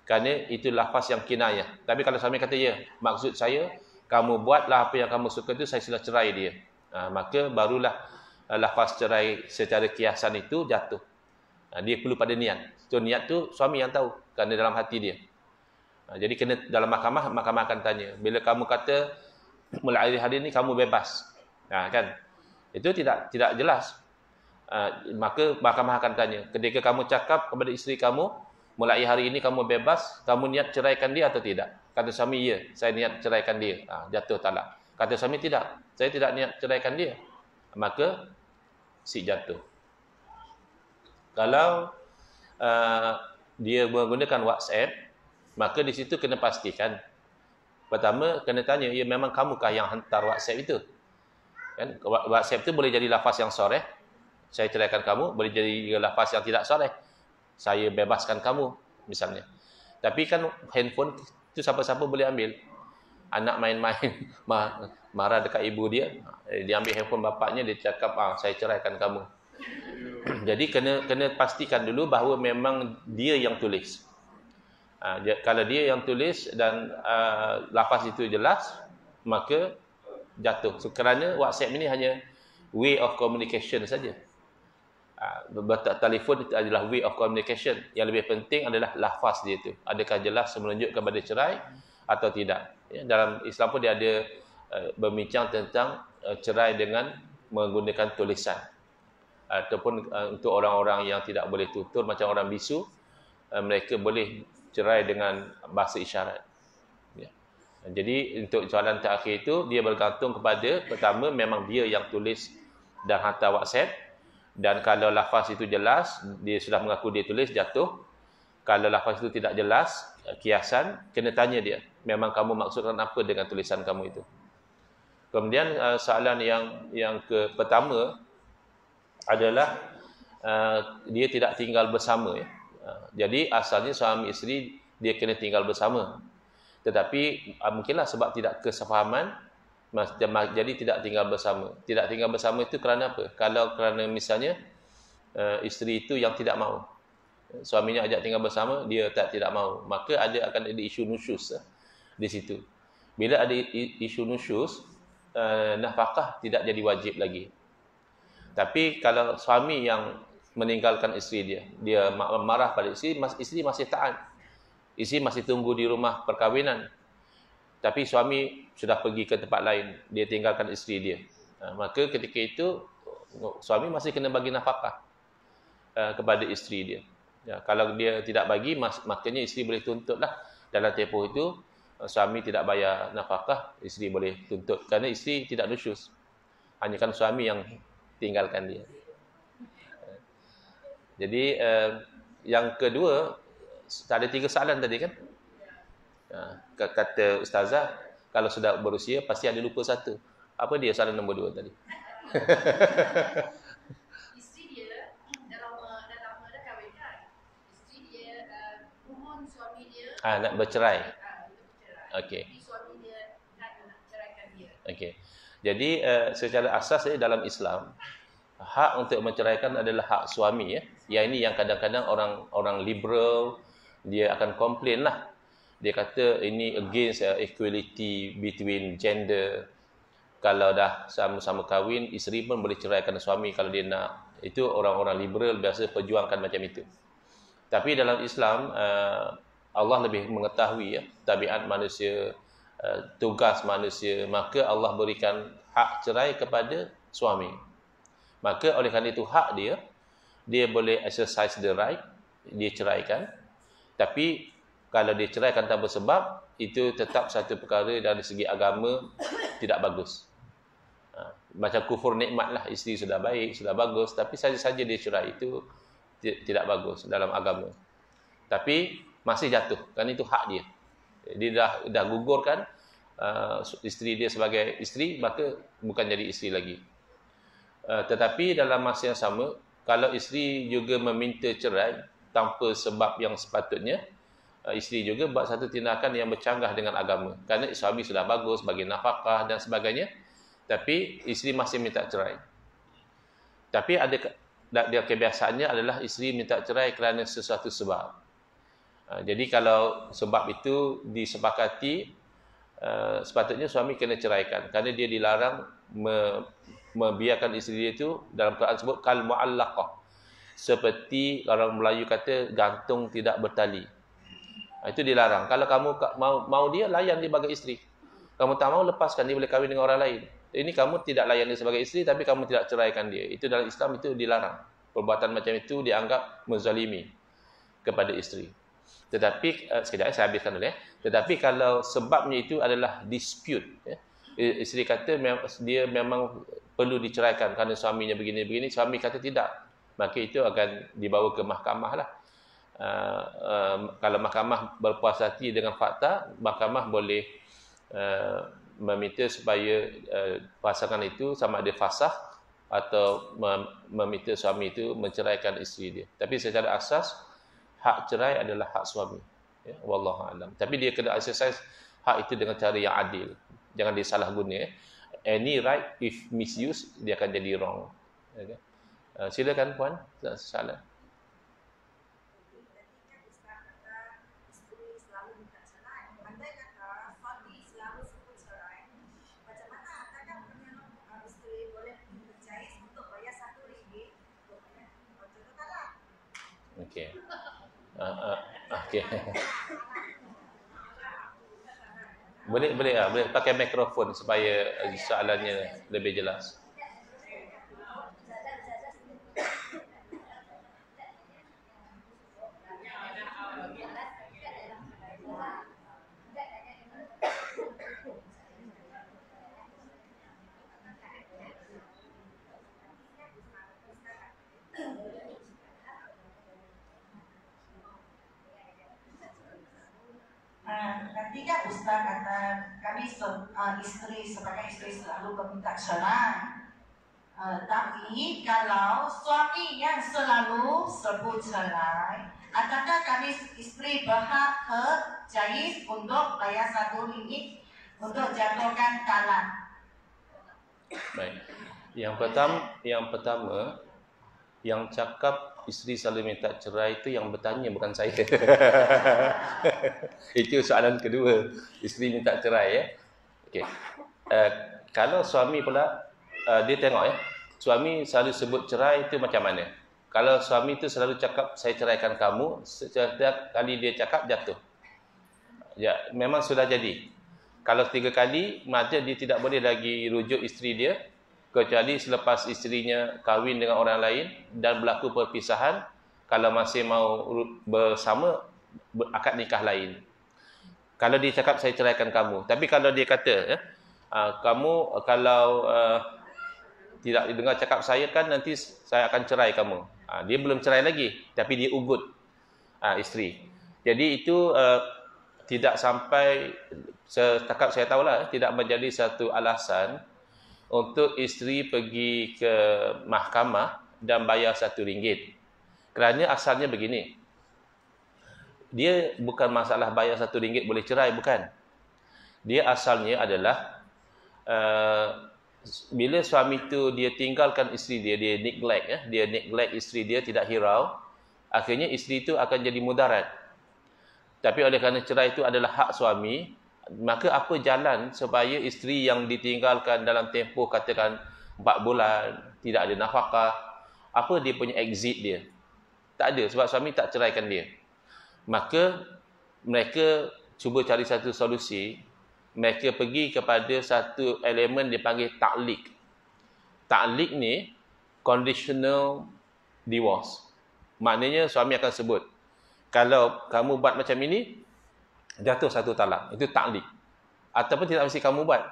Kerana itu lafaz yang kinayah. Tapi kalau suami kata, ya, maksud saya, kamu buatlah apa yang kamu suka itu, saya sudah cerai dia. Maka barulah lafaz cerai secara kiasan itu jatuh. Dia perlu pada niat. So niat tu suami yang tahu, kerana dalam hati dia. Jadi kena dalam mahkamah akan tanya, bila kamu kata mulai hari ini kamu bebas, kan? Itu tidak jelas. Maka mahkamah akan tanya, ketika kamu cakap kepada isteri kamu, mulai hari ini kamu bebas, kamu niat ceraikan dia atau tidak? Kata suami, ya, saya niat ceraikan dia. Jatuh talak. Kata suami, tidak, saya tidak niat ceraikan dia. Maka si jatuh. Kalau dia menggunakan WhatsApp, maka di situ kena pastikan. Pertama, kena tanya, ya memang kamukah yang hantar WhatsApp itu? Kan? WhatsApp itu boleh jadi lafaz yang soreh, saya ceraikan kamu, boleh jadi lafaz yang tidak soreh, saya bebaskan kamu, misalnya. Tapi kan handphone itu siapa-siapa boleh ambil. Anak main-main, marah dekat ibu dia ambil handphone bapaknya, dia cakap, saya ceraikan kamu. Jadi kena pastikan dulu bahawa memang dia yang tulis. Kalau dia yang tulis dan lafaz itu jelas, maka jatuh. Kerana WhatsApp ini hanya way of communication saja. Telefon itu adalah way of communication. Yang lebih penting adalah lafaz dia itu. Adakah jelas menunjuk kepada cerai atau tidak. Dalam Islam pun dia ada berbincang tentang cerai dengan menggunakan tulisan. Ataupun untuk orang-orang yang tidak boleh tutur, macam orang bisu, mereka boleh cerai dengan bahasa isyarat. Jadi untuk soalan terakhir itu, dia bergantung kepada, pertama memang dia yang tulis dan hantar WhatsApp. Dan kalau lafaz itu jelas, dia sudah mengaku dia tulis, jatuh. Kalau lafaz itu tidak jelas, kiasan, kena tanya dia, memang kamu maksudkan apa dengan tulisan kamu itu. Kemudian soalan yang pertama adalah dia tidak tinggal bersama ya. Jadi asalnya suami isteri dia kena tinggal bersama. Tetapi mungkinlah sebab tidak kesefahaman jadi tidak tinggal bersama. Tidak tinggal bersama itu kerana apa? Kalau kerana misalnya isteri itu yang tidak mahu, suaminya ajak tinggal bersama, dia tidak mahu, maka akan ada isu nusyuz di situ. Bila ada isu nusyuz, nafkah tidak jadi wajib lagi. Tapi kalau suami yang meninggalkan isteri dia marah pada isteri masih taat. Isteri masih tunggu di rumah perkahwinan. Tapi suami sudah pergi ke tempat lain, dia tinggalkan isteri dia. Maka ketika itu suami masih kena bagi nafkah kepada isteri dia. Ya, kalau dia tidak bagi, maknanya isteri boleh tuntutlah. Dalam tempoh itu suami tidak bayar nafkah, isteri boleh tuntut kerana isteri tidak nusyuz. Hanya kan suami yang tinggalkan dia. Jadi yang kedua, ada 3 soalan tadi kan? Kata ustazah, kalau sudah berusia pasti ada lupa satu. Apa dia soalan nombor 2 tadi? Isteri dia dah lama dah kahwin kan. Isteri dia mohon suami dia nak bercerai. Okey. Jadi suami dia nak ceraikan dia. Okey. Jadi secara asas dalam Islam, hak untuk menceraikan adalah hak suami ya. Yang ini yang kadang-kadang orang liberal dia akan komplain lah. Dia kata ini against equality between gender. Kalau dah sama-sama kahwin, isteri pun boleh ceraikan suami kalau dia nak. Itu orang-orang liberal biasa perjuangkan macam itu. Tapi dalam Islam, Allah lebih mengetahui ya, tabiat manusia, tugas manusia. Maka Allah berikan hak cerai kepada suami. Maka oleh kerana itu hak dia boleh exercise the right, dia ceraikan. Tapi kalau dia ceraikan tanpa sebab, itu tetap satu perkara dari segi agama tidak bagus. Macam kufur nikmat lah, isteri sudah baik, sudah bagus, tapi saja-saja dia cerai, itu tidak bagus dalam agama. Tapi masih jatuh, kerana itu hak dia. Dia dah gugurkan isteri dia sebagai isteri, maka bukan jadi isteri lagi. Tetapi dalam masa yang sama, kalau isteri juga meminta cerai tanpa sebab yang sepatutnya, isteri juga buat satu tindakan yang bercanggah dengan agama. Kerana suami sudah bagus, bagi nafkah dan sebagainya, tapi isteri masih minta cerai. Tapi dia kebiasaannya adalah isteri minta cerai kerana sesuatu sebab. Jadi kalau sebab itu disepakati, sepatutnya suami kena ceraikan. Kerana dia dilarang membiarkan isteri dia itu, dalam Quran sebut kal mu'allaqah. Seperti orang Melayu kata gantung tidak bertali. Itu dilarang. Kalau kamu mau dia, layan dia sebagai isteri. Kamu tak mau, lepaskan dia, boleh kahwin dengan orang lain. Ini kamu tidak layan dia sebagai isteri, tapi kamu tidak ceraikan dia. Itu dalam Islam itu dilarang. Perbuatan macam itu dianggap menzalimi kepada isteri. Tetapi sekejap saya habiskan dulu ya. Tetapi kalau sebabnya itu adalah dispute ya. Isteri kata dia memang perlu diceraikan kerana suaminya begini-begini, suami kata tidak, maka itu akan dibawa ke mahkamah lah. Kalau mahkamah berpuas hati dengan fakta, mahkamah boleh meminta supaya pasangan itu sama ada fasakh atau meminta suami itu menceraikan isteri dia. Tapi secara asas hak cerai adalah hak suami. Ya, wallahu a'lam. Tapi dia kena exercise hak itu dengan cara yang adil. Jangan disalahguna. Ya. Any right if misuse dia akan jadi wrong. Okay. Silakan puan, soalan. Okey. Okey. Boleh pakai mikrofon supaya soalannya lebih jelas. Nanti kan Ustaz kata kami isteri sebagai isteri selalu meminta cerai. Tapi kalau suami yang selalu sebut cerai, adakah kami istri berhak jais untuk bayar RM1 untuk jatuhkan talak? Baik. Yang pertama, yang cakap isteri selalu minta cerai itu yang bertanya, bukan saya. Itu soalan kedua. Isteri minta cerai ya. Okey. Kalau suami pula dia tengok ya. Suami selalu sebut cerai itu macam mana? Kalau suami itu selalu cakap saya ceraikan kamu, setiap kali dia cakap jatuh. Ya, memang sudah jadi. Kalau 3 kali, maka dia tidak boleh lagi rujuk isteri dia, kecuali selepas isterinya kahwin dengan orang lain dan berlaku perpisahan. Kalau masih mau bersama, akad nikah lain. Kalau dia cakap saya ceraikan kamu. Tapi kalau dia kata, kamu kalau tidak dengar cakap saya kan nanti saya akan cerai kamu. Dia belum cerai lagi, tapi dia ugut isteri. Jadi itu tidak sampai, setakat saya tahulah, tidak menjadi satu alasan untuk isteri pergi ke mahkamah dan bayar RM1. Kerana asalnya begini, dia bukan masalah bayar RM1 boleh cerai, bukan. Dia asalnya adalah bila suami itu dia tinggalkan isteri dia, dia neglect isteri dia, tidak hirau, akhirnya isteri itu akan jadi mudarat. Tapi oleh kerana cerai itu adalah hak suami, maka apa jalan supaya isteri yang ditinggalkan dalam tempoh katakan 4 bulan, tidak ada nafkah, apa dia punya exit dia? Tak ada, sebab suami tak ceraikan dia. Maka mereka cuba cari satu solusi. Mereka pergi kepada satu elemen dipanggil ta'liq. Ta'liq ni conditional divorce. Maknanya suami akan sebut, kalau kamu buat macam ini, jatuh 1 talak. Itu ta'liq. Ataupun tidak mesti kamu buat.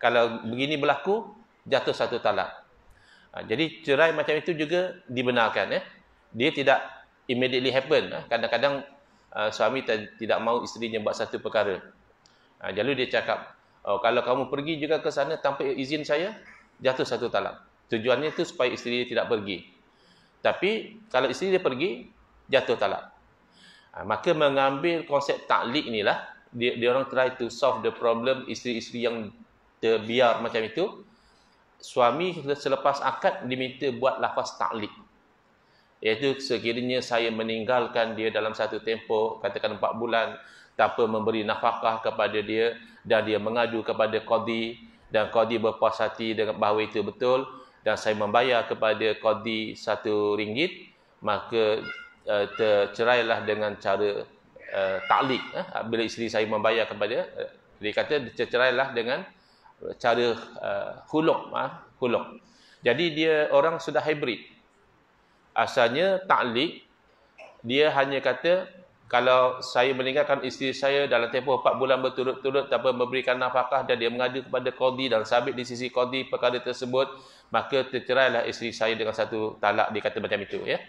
Kalau begini berlaku, jatuh 1 talak. Jadi cerai macam itu juga dibenarkan. Dia tidak immediately happen. Kadang-kadang suami tidak mahu isterinya buat satu perkara. Lalu dia cakap, kalau kamu pergi juga ke sana tanpa izin saya, jatuh 1 talak. Tujuannya itu supaya isteri dia tidak pergi. Tapi kalau isteri dia pergi, jatuh talak. Maka mengambil konsep ta'liq inilah, dia orang try to solve the problem isteri-isteri yang terbiar macam itu. Suami selepas akad diminta buat lafaz ta'liq. Iaitu sekiranya saya meninggalkan dia dalam satu tempoh, katakan 4 bulan, tanpa memberi nafkah kepada dia, dan dia mengadu kepada qadi, dan qadi berpuas hati dengan bahawa itu betul, dan saya membayar kepada qadi RM1, maka tercerailah dengan cara ta'liq. Bila isteri saya membayar kepada, dia kata tercerailah dengan cara khuluk. Jadi dia orang sudah hybrid. Asalnya ta'liq, dia hanya kata, kalau saya meninggalkan isteri saya dalam tempoh 4 bulan berturut-turut tanpa memberikan nafkah dan dia mengadu kepada qadi dan sabit di sisi qadi perkara tersebut, maka tercerailah isteri saya dengan 1 talak, dia kata macam itu ya.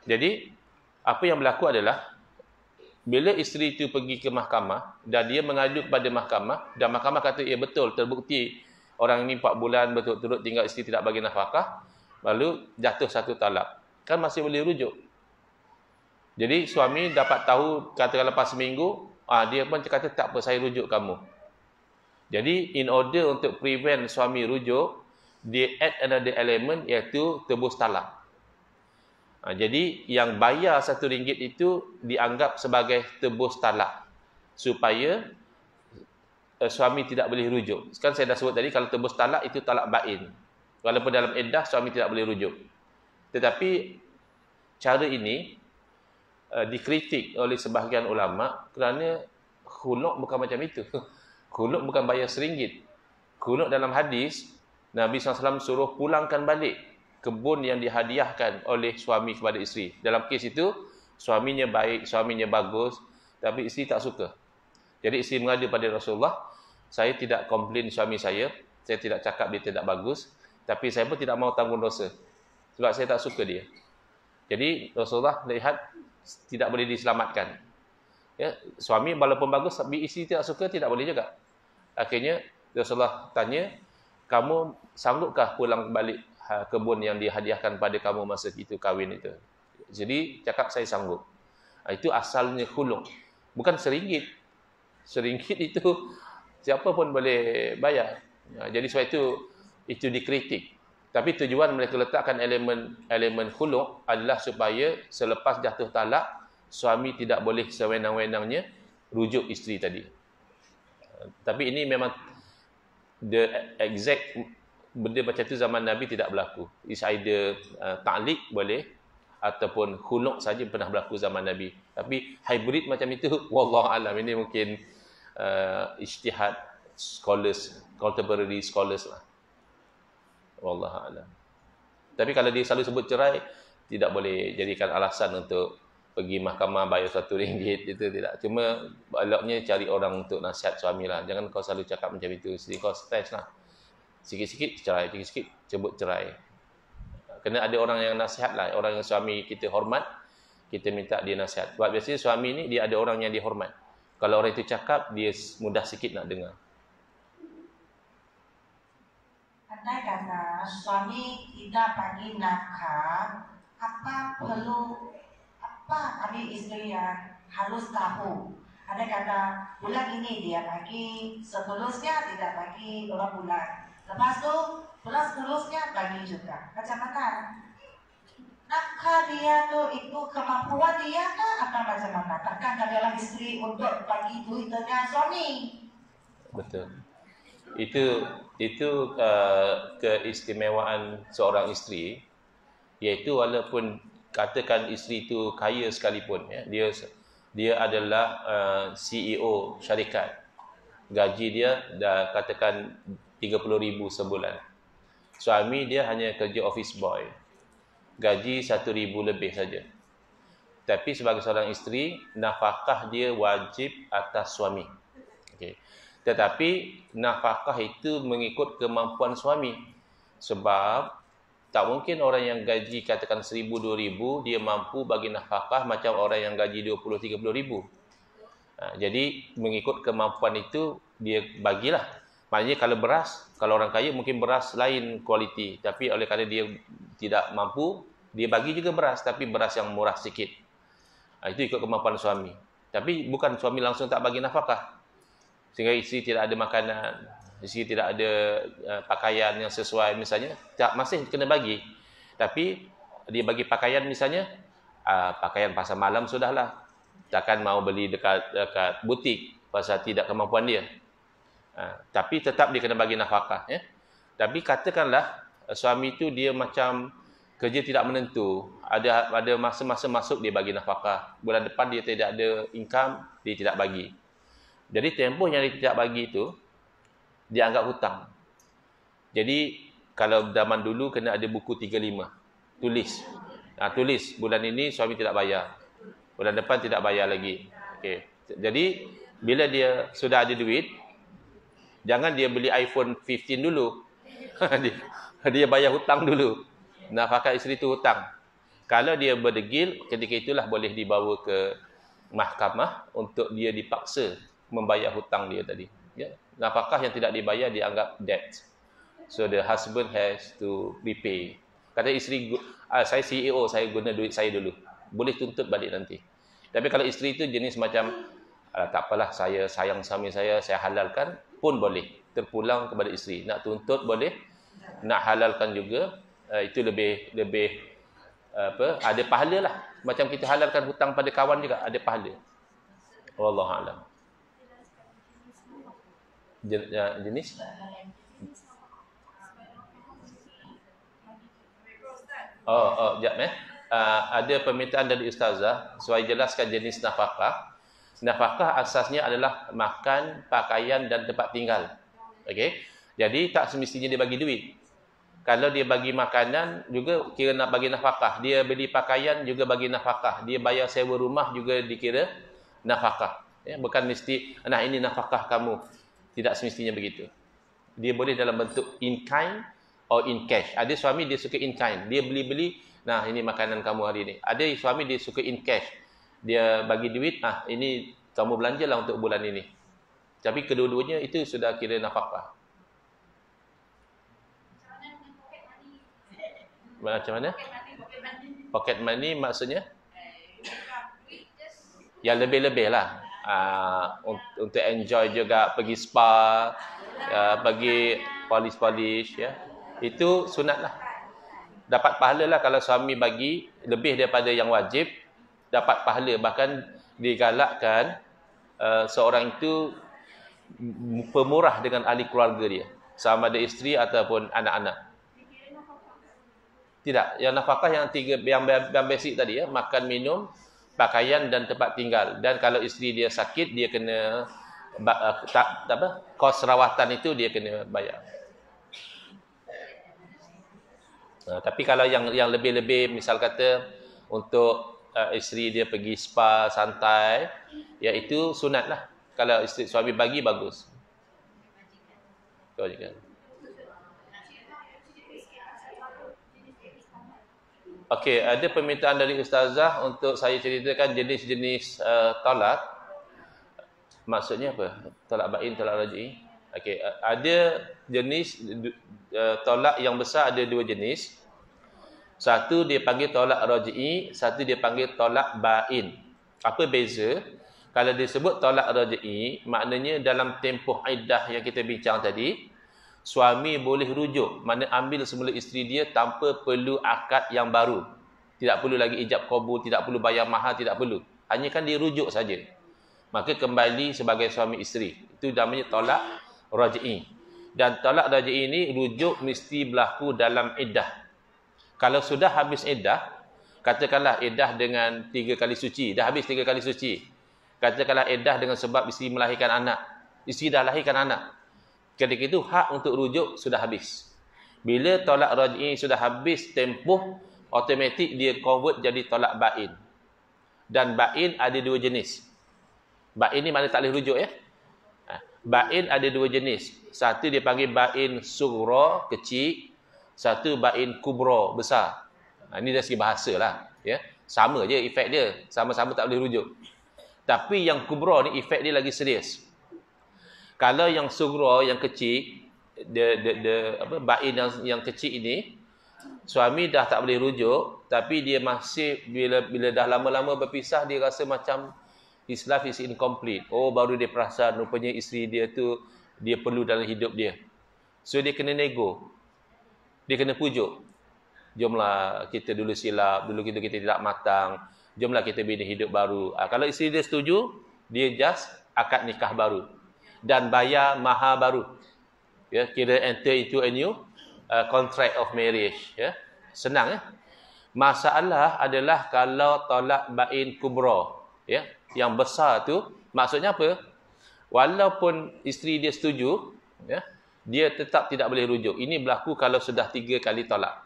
Jadi apa yang berlaku adalah bila isteri itu pergi ke mahkamah dan dia mengadu kepada mahkamah dan mahkamah kata ya betul, terbukti orang ini 4 bulan berturut-turut tinggal isteri tidak bagi nafkah, lalu jatuh 1 talak, kan masih boleh rujuk. Jadi suami dapat tahu, katakan lepas seminggu, dia pun kata tak apa, saya rujuk kamu. Jadi in order untuk prevent suami rujuk, dia add another element, iaitu tebus talak. Jadi yang bayar RM1 itu dianggap sebagai tebus talak, supaya suami tidak boleh rujuk. Sekarang saya dah sebut tadi, kalau tebus talak itu talak bain. Walaupun dalam iddah suami tidak boleh rujuk. Tetapi cara ini dikritik oleh sebahagian ulama kerana khuluk bukan macam itu. Khuluk bukan bayar RM1. Khuluk dalam hadis, Nabi SAW suruh pulangkan balik kebun yang dihadiahkan oleh suami kepada isteri. Dalam kes itu, suaminya baik, suaminya bagus, tapi isteri tak suka. Jadi isteri mengadu pada Rasulullah, saya tidak komplain suami saya tidak cakap dia tidak bagus, tapi saya pun tidak mahu tanggung dosa, sebab saya tak suka dia. Jadi Rasulullah lihat tidak boleh diselamatkan. Ya, suami walaupun bagus, tapi isteri tidak suka, tidak boleh juga. Akhirnya Rasulullah tanya, kamu sanggupkah pulang balik kebun yang dihadiahkan pada kamu masa itu kahwin itu. Jadi cakap saya sanggup. Itu asalnya khuluk. Bukan RM1. RM1 itu siapa pun boleh bayar. Jadi sebab itu dikritik. Tapi tujuan mereka letakkan elemen khuluk adalah supaya selepas jatuh talak, suami tidak boleh sewenang-wenangnya rujuk isteri tadi. Tapi ini memang the exact benda macam tu zaman Nabi tidak berlaku. Is either ta'liq boleh ataupun khuluk saja pernah berlaku zaman Nabi. Tapi hybrid macam itu wallahu alam, ini mungkin ijtihad scholars, contemporary scholars lah. Wallahu alam. Tapi kalau dia selalu sebut cerai, tidak boleh jadikan alasan untuk pergi mahkamah bayar RM1 itu tidak. Cuma eloknya cari orang untuk nasihat suami lah. Jangan kau selalu cakap macam itu, jadi kau stres lah. Sikit-sikit cerai, sikit-sikit sebut cerai. Kena ada orang yang nasihat lah, orang yang suami kita hormat, kita minta dia nasihat. Sebab biasanya suami ni dia ada orang yang dihormat. Kalau orang itu cakap, dia mudah sikit nak dengar. Andai kata suami tidak bagi nafkah, apa isteri yang harus tahu? Ada kata bulan ini dia bagi, seterusnya tidak bagi berapa bulan. Lepas tu bulan seterusnya bagi juga. Macam mana? Nafkah dia tu itu kemampuan dia kah atau macam mana? Takkan adalah isteri untuk bagi duit dengan suami? Betul. Itu keistimewaan seorang isteri, iaitu walaupun katakan isteri itu kaya sekalipun, ya, dia adalah CEO syarikat, gaji dia dah katakan 30,000 sebulan. Suami dia hanya kerja office boy, gaji 1,000 lebih saja. Tapi sebagai seorang isteri, nafkah dia wajib atas suami. Okay. Tetapi nafkah itu mengikut kemampuan suami. Sebab tak mungkin orang yang gaji katakan 1,000, 2,000 dia mampu bagi nafkah macam orang yang gaji 20, 30,000. Jadi mengikut kemampuan itu dia bagilah. Maknanya kalau beras, kalau orang kaya mungkin beras lain kualiti, tapi oleh kerana dia tidak mampu, dia bagi juga beras, tapi beras yang murah sikit. Itu ikut kemampuan suami. Tapi bukan suami langsung tak bagi nafkah, sehingga isteri tidak ada makanan, isteri tidak ada pakaian yang sesuai misalnya, tak, masih kena bagi. Tapi dia bagi pakaian misalnya, pakaian pasar malam sudahlah, takkan mau beli dekat butik pasal tidak kemampuan dia. Tapi tetap dia kena bagi nafkah, ya. Tapi katakanlah suami itu dia macam kerja tidak menentu, ada masa-masa masuk dia bagi nafkah, bulan depan dia tidak ada income, dia tidak bagi. Jadi tempoh yang dia tidak bagi itu dia anggap hutang. Jadi kalau zaman dulu kena ada buku 35, tulis bulan ini suami tidak bayar, bulan depan tidak bayar lagi. Okey. Jadi bila dia sudah ada duit, jangan dia beli iPhone 15 dulu. dia bayar hutang dulu. Nafkah isteri itu hutang. Kalau dia berdegil, ketika itulah boleh dibawa ke mahkamah untuk dia dipaksa membayar hutang dia tadi. Ya. Nafkah yang tidak dibayar dianggap debt. So the husband has to repay. Kata isteri, saya CEO, saya guna duit saya dulu. Boleh tuntut balik nanti. Tapi kalau isteri itu jenis macam, tak apalah, saya sayang suami saya halalkan, pun boleh. Terpulang kepada isteri. Nak tuntut boleh, nak halalkan juga, itu lebih ada pahala lah. Macam kita halalkan hutang pada kawan juga, ada pahala. Wallahualam. Jenis? Sekejap ada permintaan dari ustazah supaya jelaskan jenis nafkah. Nafkah asasnya adalah makan, pakaian dan tempat tinggal. Okey. Jadi tak semestinya dia bagi duit. Kalau dia bagi makanan juga kira nak bagi nafkah. Dia beli pakaian juga bagi nafkah. Dia bayar sewa rumah juga dikira nafkah. Ya, bukan mesti ini nafkah kamu. Tidak semestinya begitu. Dia boleh dalam bentuk in kind or in cash. Ada suami dia suka in kind. Dia beli-beli, ini makanan kamu hari ini. Ada suami dia suka in cash. Dia bagi duit, ini kamu belanjalah untuk bulan ini. Tapi kedua-duanya itu sudah kira nafkah. Macam mana? Pocket money maksudnya? duit just Yang lebih-lebih lah. Untuk enjoy juga, pergi spa, pergi polish-polish, ya. Itu sunat lah. Dapat pahala lah kalau suami bagi lebih daripada yang wajib, dapat pahala. Bahkan digalakkan seorang itu pemurah dengan ahli keluarga dia, sama ada isteri ataupun anak-anak. Tidak, yang nafkah yang tiga, yang basic tadi ya, makan, minum, pakaian dan tempat tinggal. Dan kalau isteri dia sakit, dia kena kos rawatan itu dia kena bayar. Tapi kalau yang lebih-lebih, misal kata untuk isteri dia pergi spa, santai, ya itu sunat lah. Kalau isteri suami bagi, bagus. Kewajiban. Okey, ada permintaan dari ustazah untuk saya ceritakan jenis-jenis talak. Maksudnya apa? Talak bain, talak raj'i. Okey, ada jenis tolak yang besar, ada dua jenis. Satu dia panggil tolak raj'i, satu dia panggil tolak bain. Apa beza? Kalau disebut tolak raj'i, maknanya dalam tempoh iddah yang kita bincang tadi, suami boleh rujuk, mana ambil semula isteri dia tanpa perlu akad yang baru. Tidak perlu lagi ijab qabul, tidak perlu bayar mahar, tidak perlu. Hanya kan dia rujuk saja. Maka kembali sebagai suami isteri. Itu namanya tolak raj'i. Dan tolak raj'i ini rujuk mesti berlaku dalam iddah. Kalau sudah habis iddah, katakanlah iddah dengan 3 kali suci, dah habis 3 kali suci. Katakanlah iddah dengan sebab isteri melahirkan anak. Isteri dah lahirkan anak. Ketika itu hak untuk rujuk sudah habis. Bila tolak raj'i sudah habis tempoh, automatik dia convert jadi tolak bain. Dan bain ada dua jenis. Bain ni mana tak boleh rujuk ya. Bain ada dua jenis. Satu dia panggil bain sughra, kecil. Satu bain kubra, besar. Ini dari segi bahasa lah. Ya. Sama je efek dia. Sama-sama tak boleh rujuk. Tapi yang kubra ni efek dia lagi serius. Kalau yang sughra, yang kecil, bain yang kecil ini, suami dah tak boleh rujuk, tapi dia masih, bila dah lama-lama berpisah, dia rasa macam his life is incomplete. Oh, baru dia perasan rupanya isteri dia tu, dia perlu dalam hidup dia. So, dia kena nego. Dia kena pujuk. Jomlah kita dulu silap, dulu kita tidak matang. Jomlah kita bina hidup baru. Kalau isteri dia setuju, dia just akad nikah baru. Dan bayar mahar baru. Ya, kira enter into a new contract of marriage. Ya. Senang ya. Masalah adalah kalau tolak bain kubra, ya, yang besar tu, maksudnya apa? Walaupun isteri dia setuju, ya, dia tetap tidak boleh rujuk. Ini berlaku kalau sudah 3 kali tolak.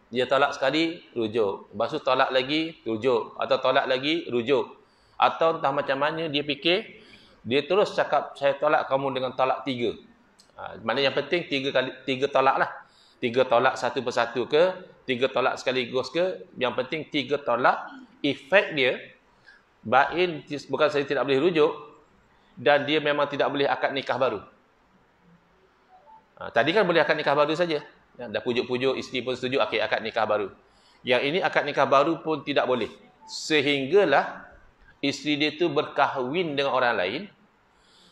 Dia tolak sekali, rujuk. Lepas tu tolak lagi, rujuk. Atau tolak lagi, rujuk. Atau entah macam mana dia fikir, dia terus cakap, saya tolak kamu dengan tolak 3. Maknanya yang penting 3 tolak lah. 3 tolak satu persatu ke, 3 tolak sekaligus ke, yang penting 3 tolak. Efek dia, bain bukan saya tidak boleh rujuk, dan dia memang tidak boleh akad nikah baru. Tadi kan boleh akad nikah baru saja. Ya, dah pujuk-pujuk, isteri pun setuju, akad nikah baru. Yang ini akad nikah baru pun tidak boleh. Sehinggalah isteri dia tu berkahwin dengan orang lain,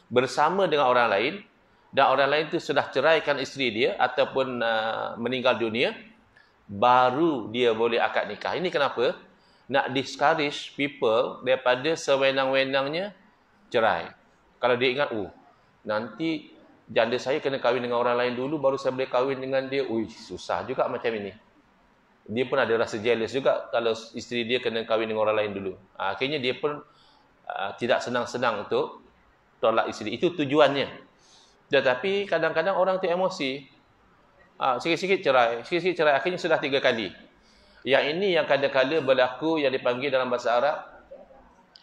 bersama dengan orang lain, dan orang lain tu sudah ceraikan isteri dia ataupun meninggal dunia, baru dia boleh akad nikah. Ini kenapa? Nak discourage people daripada sewenang-wenangnya cerai. Kalau dia ingat, nanti janda saya kena kahwin dengan orang lain dulu, baru saya boleh kahwin dengan dia. Susah juga macam ini. Dia pun ada rasa jealous juga kalau isteri dia kena kahwin dengan orang lain dulu. Akhirnya dia pun tidak senang-senang untuk tolak isteri. Itu tujuannya. Tetapi kadang-kadang orang tu emosi. Sikit-sikit cerai. Sikit-sikit cerai. Akhirnya sudah 3 kali. Yang ini yang kadang-kadang berlaku yang dipanggil dalam bahasa Arab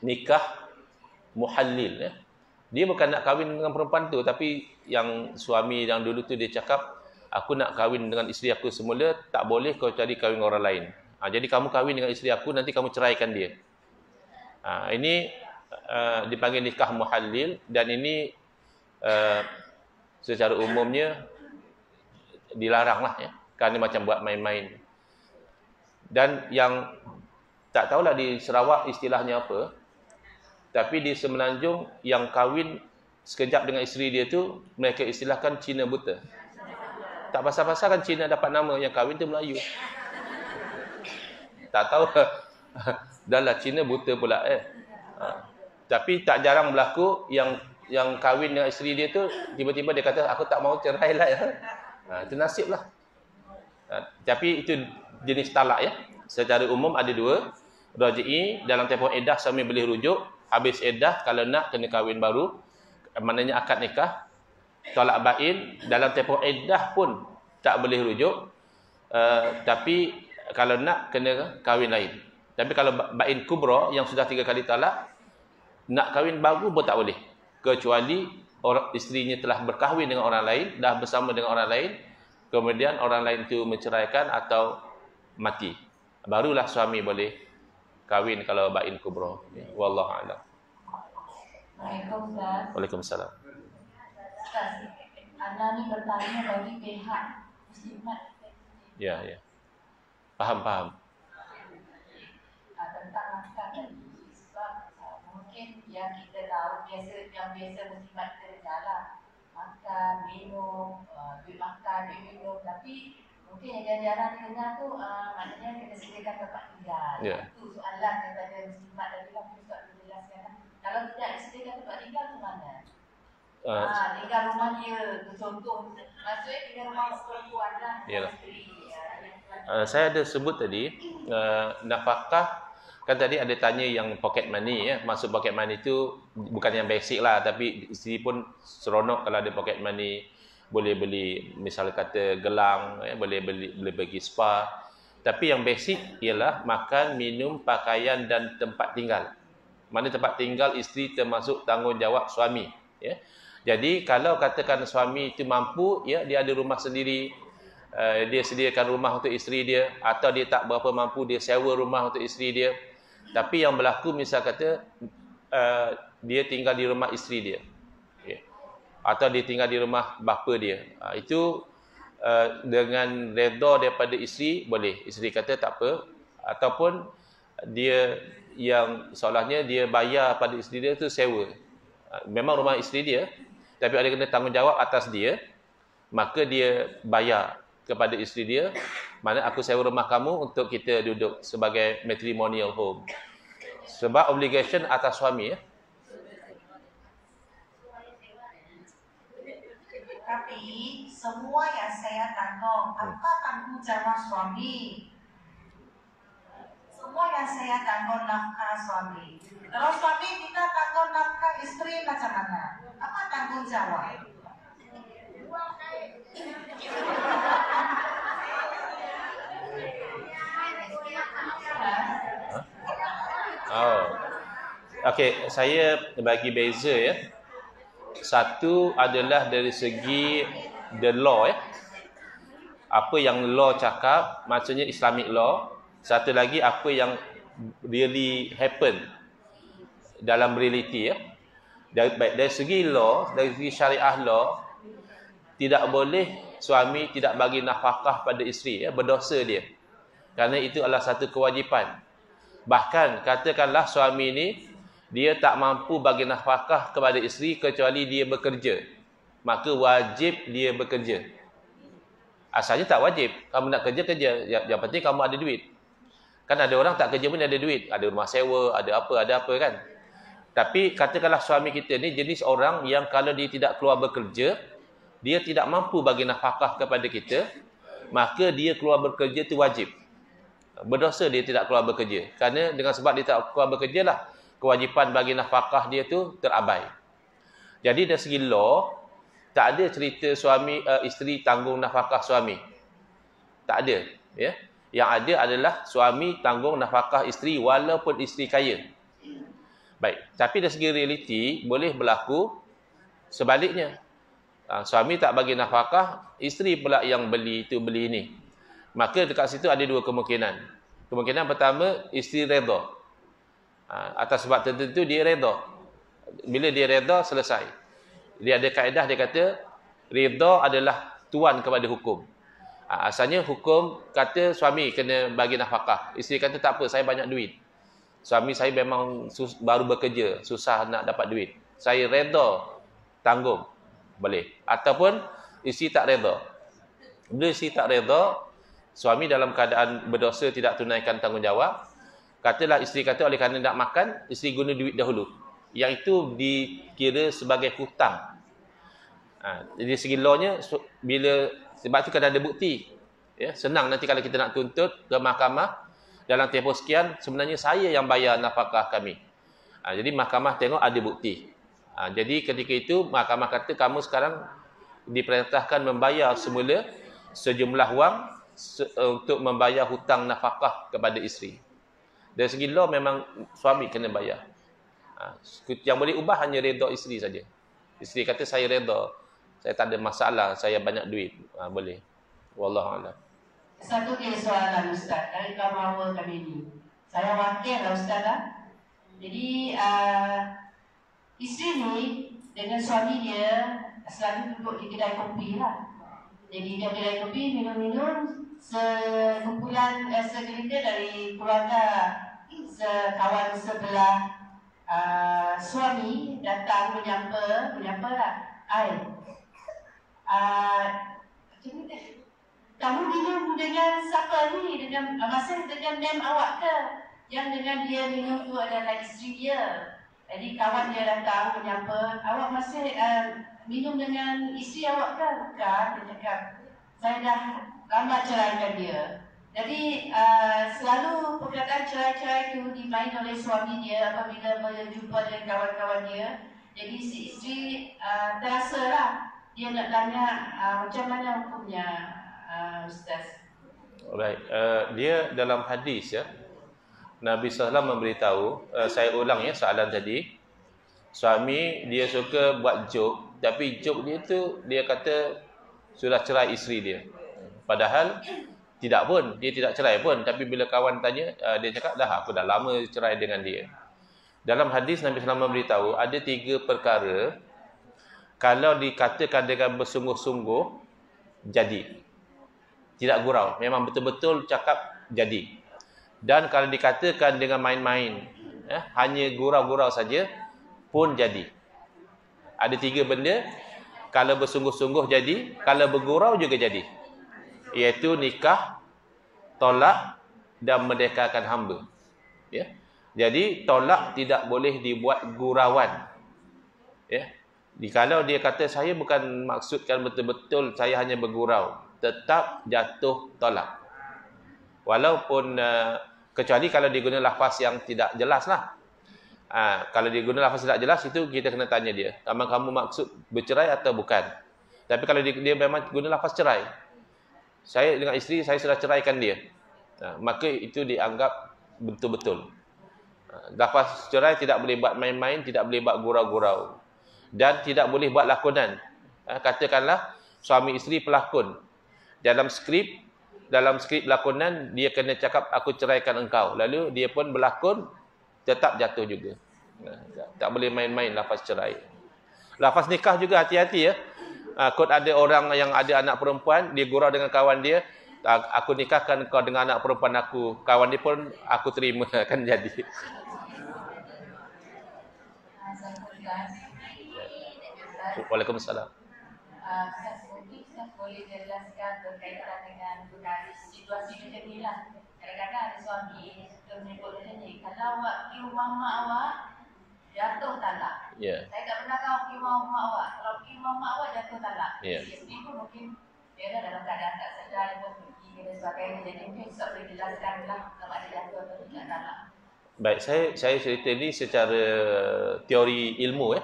nikah muhallil. Ya. Dia bukan nak kahwin dengan perempuan tu, tapi yang suami yang dulu tu dia cakap, aku nak kahwin dengan isteri aku semula, tak boleh kau cari kahwin dengan orang lain. Jadi kamu kahwin dengan isteri aku, nanti kamu ceraikan dia. Ini dipanggil nikah muhallil, dan ini secara umumnya dilarang lah ya, kerana macam buat main-main. Dan yang tak tahulah di Sarawak istilahnya apa, tapi di Semenanjung yang kahwin sekejap dengan isteri dia tu, mereka istilahkan Cina buta. Tak pasal-pasal kan Cina dapat nama, yang kahwin tu Melayu. Tak tahu. Dah lah Cina buta pula Tapi tak jarang berlaku yang kahwin dengan isteri dia tu, tiba-tiba dia kata, aku tak mau cerai lah itu nasib lah. Tapi itu jenis talak ya. Secara umum ada dua. Raj'i, dalam tempoh iddah suami boleh rujuk. Habis iddah, kalau nak kena kahwin baru, maknanya akad nikah. Talak bain, dalam tempoh iddah pun tak boleh rujuk. Tapi kalau nak kena kahwin lain. Tapi kalau bain kubra yang sudah 3 kali talak, nak kahwin baru pun tak boleh. Kecuali isterinya telah berkahwin dengan orang lain, dah bersama dengan orang lain, kemudian orang lain itu menceraikan atau mati. Barulah suami boleh kahwin kalau bain kubra. Wallahu a'lam. Waalaikumsalam. Ustaz, Anda ni bertanya bagi pihak muslimat. Ya. Faham. Tentang makan sebab mungkin yang kita tahu yang biasa muslimat kita lah makan, minum, duit makan, duit minum, tapi mungkin yang jarang dengar tu maknanya kita sediakan tempat tinggal. Itu soalan daripada muslimat tadi lah Ustaz menjelaskan. Kalau tidak disediakan tempat tinggal tu mana? Tinggal rumah dia, contoh maksudnya tinggal rumah perempuan lah. Saya ada sebut tadi nafkah. Kan tadi ada tanya yang pocket money ya. Maksud pocket money tu bukan yang basic lah, tapi isteri pun seronok kalau ada pocket money, boleh beli misal kata gelang ya, boleh pergi spa. Tapi yang basic ialah makan, minum, pakaian dan tempat tinggal. Mana tempat tinggal isteri termasuk tanggungjawab suami ya. Jadi kalau katakan suami itu mampu ya, dia ada rumah sendiri, dia sediakan rumah untuk isteri dia, atau dia tak berapa mampu, dia sewa rumah untuk isteri dia. Tapi yang berlaku misal kata dia tinggal di rumah isteri dia atau dia tinggal di rumah bapa dia, itu dengan redha daripada isteri boleh. Isteri kata tak apa, ataupun dia yang seolahnya dia bayar pada isteri dia tu sewa, memang rumah isteri dia tapi ada kena tanggungjawab atas dia, maka dia bayar kepada isteri dia, mana aku sewa rumah kamu untuk kita duduk sebagai matrimonial home. Sebab obligation atas suami ya. Tapi semua yang saya tanggung, apa tanggungjawab suami? Semua yang saya tanggung nafkah suami. Kalau suami tidak tanggung nafkah isteri macam mana? Apa tanggungjawab? Okey, saya bagi beza ya. Satu adalah dari segi the law ya. Apa yang law cakap, maksudnya Islamic law. Satu lagi apa yang really happen dalam reality ya. Dari segi law, dari segi syariah law, tidak boleh suami tidak bagi nafkah pada isteri ya, berdosa dia. Kerana itu adalah satu kewajipan. Bahkan katakanlah suami ini dia tak mampu bagi nafkah kepada isteri kecuali dia bekerja, maka wajib dia bekerja. Asalnya tak wajib, kamu nak kerja, yang penting kamu ada duit. Kan ada orang tak kerja pun ada duit, ada rumah sewa, ada apa kan. Tapi katakanlah suami kita ni jenis orang yang kalau dia tidak keluar bekerja, dia tidak mampu bagi nafkah kepada kita, maka dia keluar bekerja itu wajib. Berdosa dia tidak keluar bekerja. Kerana dengan sebab dia tak keluar bekerja lah, kewajipan bagi nafkah dia tu terabai. Jadi dari segi law, tak ada cerita suami isteri tanggung nafkah suami. Tak ada, ya. Yang ada adalah suami tanggung nafkah isteri walaupun isteri kaya. Baik, tapi dari segi realiti boleh berlaku sebaliknya. Suami tak bagi nafkah, isteri pula yang beli itu beli ini. Maka dekat situ ada dua kemungkinan. Kemungkinan pertama, isteri redha. Atas sebab tertentu dia redha. Bila dia redha, selesai. Dia ada kaedah, dia kata redha adalah tuan kepada hukum. Asalnya hukum kata suami kena bagi nafkah. Isteri kata tak apa, saya banyak duit. Suami saya memang baru bekerja, susah nak dapat duit. Saya reda tanggung. Boleh. Ataupun isteri tak reda. Bila isteri tak reda, suami dalam keadaan berdosa tidak tunaikan tanggungjawab, katalah isteri kata oleh kerana nak makan, isteri guna duit dahulu. Yang itu dikira sebagai hutang. Jadi segi lawnya, bila sebab tu kena ada bukti. Ya, senang nanti kalau kita nak tuntut ke mahkamah, dalam tempoh sekian, sebenarnya saya yang bayar nafkah kami. Jadi mahkamah tengok ada bukti. Jadi ketika itu, mahkamah kata kamu sekarang diperintahkan membayar semula sejumlah wang untuk membayar hutang nafkah kepada isteri. Dari segi law memang suami kena bayar. Yang boleh ubah hanya reda isteri saja. Isteri kata saya reda, saya tak ada masalah, saya banyak duit. Boleh. Wallahualam. Satu lagi soalan Ustaz dari kaum awal kami ini. Saya wakil lah Ustaz lah. Jadi isteri ni dengan suami dia selalu duduk di kedai kopi lah. Jadi dia kedai kopi minum-minum, sekumpulan segelintir dari keluarga kawan sebelah suami datang menyapa lah. Kamu minum dengan siapa ni? Dengan masa dengan mem awak ke? Yang dengan dia minum tu adalah isteri dia. Jadi kawan dia datang menyapa, awak masih minum dengan isteri awak ke? Bukan, dia cakap. Saya dah lama ceraikan dia. Jadi selalu perkataan cerai-cerai itu dimain oleh suami dia apabila berjumpa dengan kawan-kawan dia. Jadi si isteri terasa lah. Dia nak tanya macam mana hukumnya, Ustaz. Alright, dia dalam hadis ya, Nabi SAW memberitahu, saya ulang ya soalan tadi. Suami dia suka buat joke, tapi joke dia tu dia kata sudah cerai isteri dia. Padahal tidak pun, dia tidak cerai pun, tapi bila kawan tanya, dia cakap dah aku dah lama cerai dengan dia. Dalam hadis Nabi SAW memberitahu ada 3 perkara kalau dikatakan dengan bersungguh-sungguh jadi. Tidak gurau, memang betul-betul cakap jadi. Dan kalau dikatakan dengan main-main, hanya gurau-gurau saja pun jadi. Ada 3 benda, kalau bersungguh-sungguh jadi, kalau bergurau juga jadi. Iaitu nikah, tolak dan merdekakan hamba. Ya. Jadi tolak tidak boleh dibuat gurauan. Ya. Kalau dia kata saya bukan maksudkan betul-betul saya hanya bergurau, tetap jatuh tolak. Walaupun kecuali kalau dia guna lafaz yang tidak jelas lah. Kalau dia guna lafaz tidak jelas, itu kita kena tanya dia, kamu maksud bercerai atau bukan. Tapi kalau dia memang guna lafaz cerai, saya dengan isteri saya sudah ceraikan dia, maka itu dianggap betul-betul. Lafaz cerai tidak boleh buat main-main, tidak boleh buat gurau-gurau, dan tidak boleh buat lakonan. Katakanlah suami isteri pelakon, dalam skrip lakonan dia kena cakap aku ceraikan engkau, lalu dia pun berlakon, tetap jatuh juga. Tak boleh main-main lafaz cerai. Lafaz nikah juga hati-hati ya. Kot ada orang yang ada anak perempuan, dia gurau dengan kawan dia, aku nikahkan kau dengan anak perempuan aku. Kawan dia pun aku terima, kan jadi. Waalaikumsalam. Mungkin saya boleh jelaskan berkaitan dengan situasi macam ni lah. Kadang-kadang ada suami suka menyebut macam ni, kalau awak pergi rumah mak awak, jatuh talak. Saya tak pernah tahu pergi rumah mak awak. Kalau pergi rumah mak awak, jatuh talak. Isteri pun mungkin dia dah dalam keadaan tak sedar, dia pun pergi dan sebagainya. Jadi mungkin Ustaz boleh jelaskan lah sama ada jatuh atau tidak talak. Baik, saya cerita ni secara teori ilmu